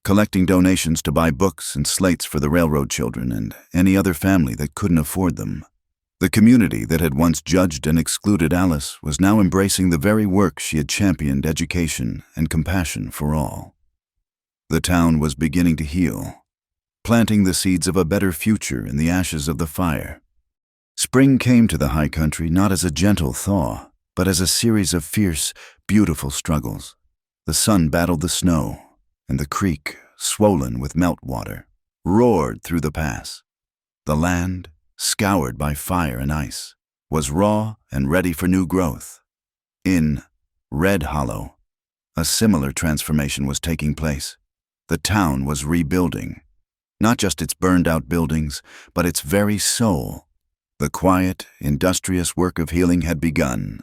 collecting donations to buy books and slates for the railroad children and any other family that couldn't afford them. The community that had once judged and excluded Alice was now embracing the very work she had championed: education and compassion for all. The town was beginning to heal, planting the seeds of a better future in the ashes of the fire. Spring came to the high country not as a gentle thaw, but as a series of fierce, beautiful struggles. The sun battled the snow, and the creek, swollen with meltwater, roared through the pass. The land, scoured by fire and ice, was raw and ready for new growth. In Red Hollow, a similar transformation was taking place. The town was rebuilding, not just its burned-out buildings, but its very soul. The quiet, industrious work of healing had begun.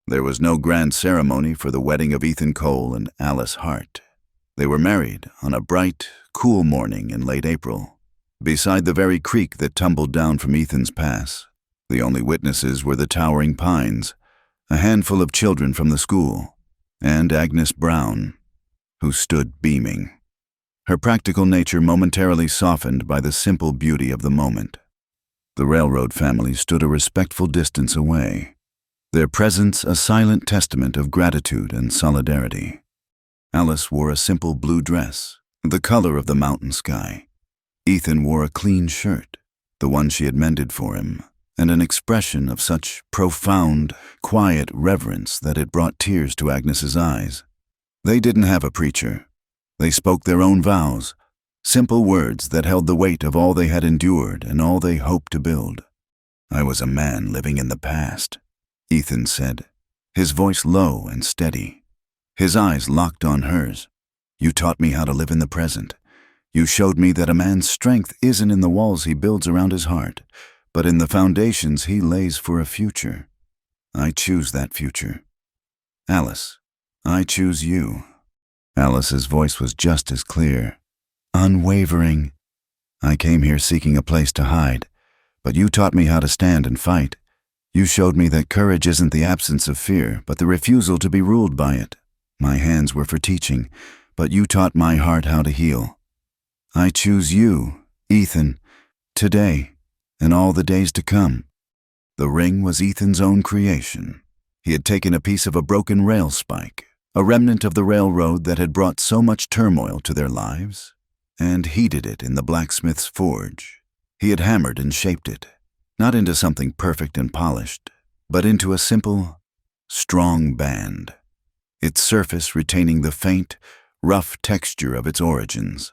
There was no grand ceremony for the wedding of Ethan Cole and Alice Hart. They were married on a bright, cool morning in late April, beside the very creek that tumbled down from Ethan's pass. The only witnesses were the towering pines, a handful of children from the school, and Agnes Brown, who stood beaming, her practical nature momentarily softened by the simple beauty of the moment. The railroad family stood a respectful distance away, their presence a silent testament of gratitude and solidarity. Alice wore a simple blue dress, the color of the mountain sky. Ethan wore a clean shirt, the one she had mended for him, and an expression of such profound, quiet reverence that it brought tears to Agnes's eyes. They didn't have a preacher. They spoke their own vows, simple words that held the weight of all they had endured and all they hoped to build. "I was a man living in the past," Ethan said, his voice low and steady. His eyes locked on hers. "You taught me how to live in the present. You showed me that a man's strength isn't in the walls he builds around his heart, but in the foundations he lays for a future. I choose that future. Alice, I choose you." Alice's voice was just as clear, unwavering. "I came here seeking a place to hide, but you taught me how to stand and fight. You showed me that courage isn't the absence of fear, but the refusal to be ruled by it. My hands were for teaching, but you taught my heart how to heal. I choose you, Ethan, today and all the days to come." The ring was Ethan's own creation. He had taken a piece of a broken rail spike, a remnant of the railroad that had brought so much turmoil to their lives, and heated it in the blacksmith's forge. He had hammered and shaped it, not into something perfect and polished, but into a simple, strong band, its surface retaining the faint, rough texture of its origins.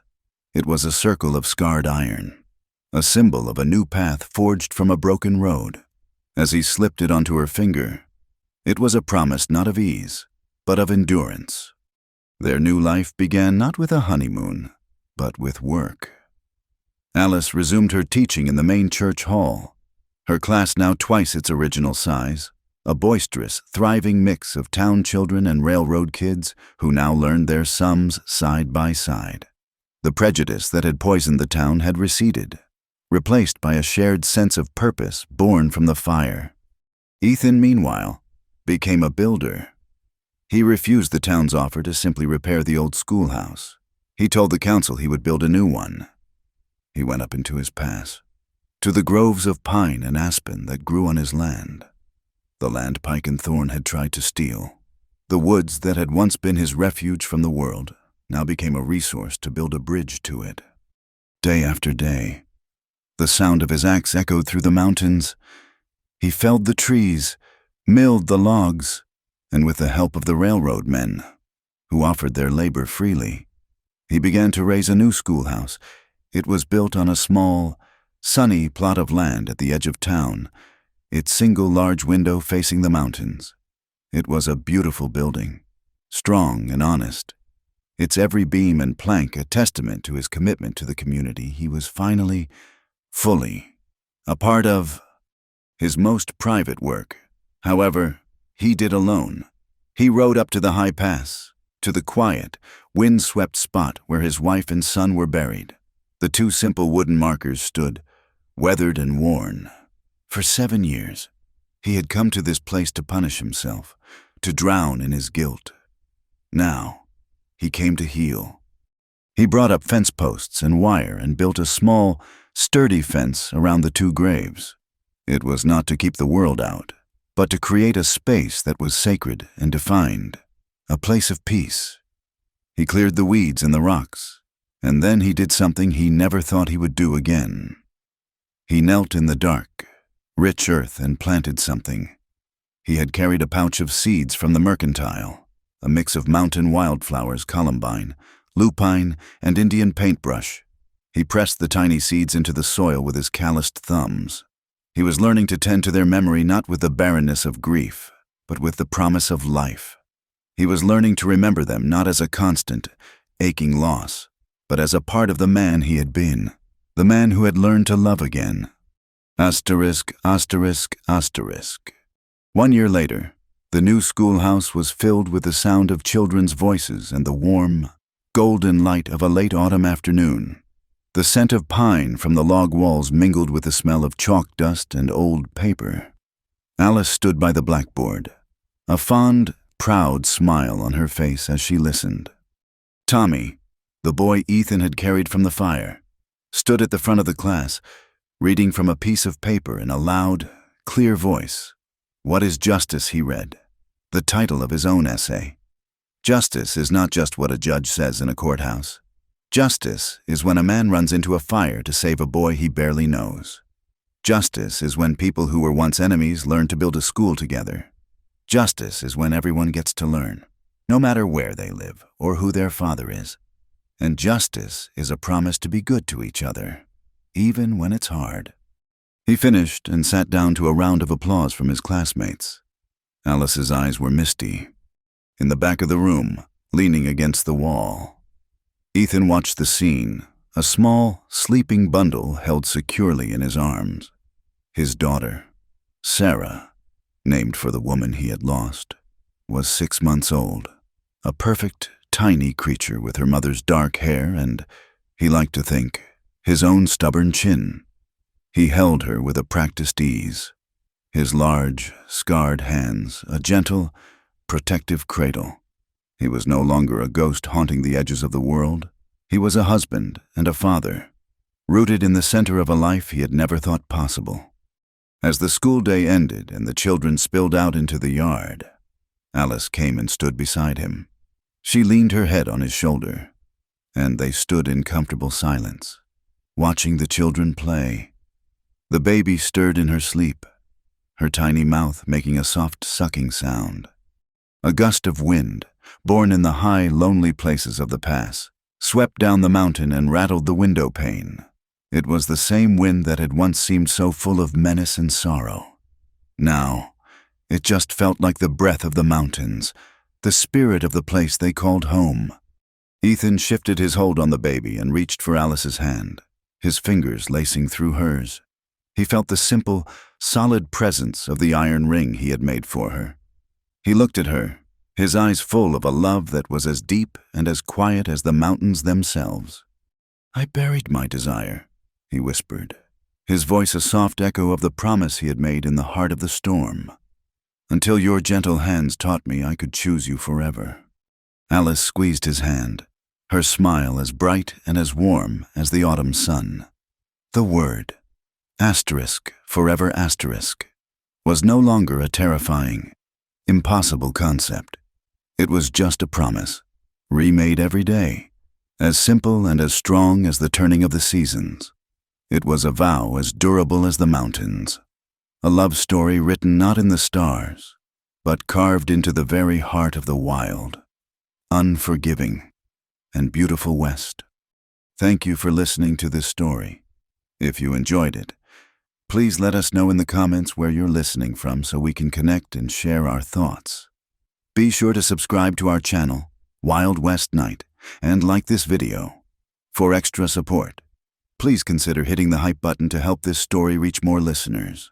It was a circle of scarred iron, a symbol of a new path forged from a broken road. As he slipped it onto her finger, it was a promise not of ease, but of endurance. Their new life began not with a honeymoon, but with work. Alice resumed her teaching in the main church hall, her class now twice its original size, a boisterous, thriving mix of town children and railroad kids who now learned their sums side by side. The prejudice that had poisoned the town had receded, replaced by a shared sense of purpose born from the fire. Ethan, meanwhile, became a builder. He refused the town's offer to simply repair the old schoolhouse. He told the council he would build a new one. He went up into his pass, to the groves of pine and aspen that grew on his land. The land Pike and Thorn had tried to steal. The woods that had once been his refuge from the world now became a resource to build a bridge to it. Day after day, the sound of his axe echoed through the mountains. He felled the trees, milled the logs, and with the help of the railroad men, who offered their labor freely, he began to raise a new schoolhouse. It was built on a small, sunny plot of land at the edge of town, its single large window facing the mountains. It was a beautiful building, strong and honest, its every beam and plank a testament to his commitment to the community he was finally, fully, a part of. His most private work, however, he did alone. He rode up to the high pass, to the quiet, wind-swept spot where his wife and son were buried. The two simple wooden markers stood, weathered and worn. For 7 years, he had come to this place to punish himself, to drown in his guilt. Now, he came to heal. He brought up fence posts and wire and built a small, sturdy fence around the two graves. It was not to keep the world out, but to create a space that was sacred and defined, a place of peace. He cleared the weeds and the rocks, and then he did something he never thought he would do again. He knelt in the dark, rich earth, and planted something. He had carried a pouch of seeds from the mercantile, a mix of mountain wildflowers, columbine, lupine, and Indian paintbrush. He pressed the tiny seeds into the soil with his calloused thumbs. He was learning to tend to their memory not with the barrenness of grief, but with the promise of life. He was learning to remember them not as a constant, aching loss, but as a part of the man he had been, the man who had learned to love again. ****. 1 year later, The new schoolhouse was filled with the sound of children's voices and the warm, golden light of a late autumn afternoon. The scent of pine from the log walls mingled with the smell of chalk dust and old paper. Alice stood by the blackboard, a fond, proud smile on her face as she listened. Tommy, the boy Ethan had carried from the fire, stood at the front of the class, reading from a piece of paper in a loud, clear voice. "What is justice?" he read, the title of his own essay. Justice is not just what a judge says in a courthouse. Justice is when a man runs into a fire to save a boy he barely knows. Justice is when people who were once enemies learn to build a school together. Justice is when everyone gets to learn, no matter where they live or who their father is. And justice is a promise to be good to each other, even when it's hard. He finished and sat down to a round of applause from his classmates. Alice's eyes were misty. In the back of the room, leaning against the wall, Ethan watched the scene, a small, sleeping bundle held securely in his arms. His daughter, Sarah, named for the woman he had lost, was 6 months old, a perfect, tiny creature with her mother's dark hair and, he liked to think, his own stubborn chin. He held her with a practiced ease, his large, scarred hands a gentle, protective cradle. He was no longer a ghost haunting the edges of the world. He was a husband and a father, rooted in the center of a life he had never thought possible. As the school day ended and the children spilled out into the yard, Alice came and stood beside him. She leaned her head on his shoulder, and they stood in comfortable silence, watching the children play. The baby stirred in her sleep, her tiny mouth making a soft sucking sound. A gust of wind, born in the high, lonely places of the pass, swept down the mountain and rattled the window pane. It was the same wind that had once seemed so full of menace and sorrow. Now, it just felt like the breath of the mountains, the spirit of the place they called home. Ethan shifted his hold on the baby and reached for Alice's hand, his fingers lacing through hers. He felt the simple, solid presence of the iron ring he had made for her. He looked at her, his eyes full of a love that was as deep and as quiet as the mountains themselves. "I buried my desire," he whispered, his voice a soft echo of the promise he had made in the heart of the storm. "Until your gentle hands taught me I could choose you forever." Alice squeezed his hand, her smile as bright and as warm as the autumn sun. The word, asterisk, forever asterisk, was no longer a terrifying, impossible concept. It was just a promise, remade every day, as simple and as strong as the turning of the seasons. It was a vow as durable as the mountains, a love story written not in the stars, but carved into the very heart of the wild, unforgiving, and beautiful West. Thank you for listening to this story. If you enjoyed it, please let us know in the comments where you're listening from so we can connect and share our thoughts. Be sure to subscribe to our channel, Wild West Night, and like this video. For extra support, please consider hitting the hype button to help this story reach more listeners.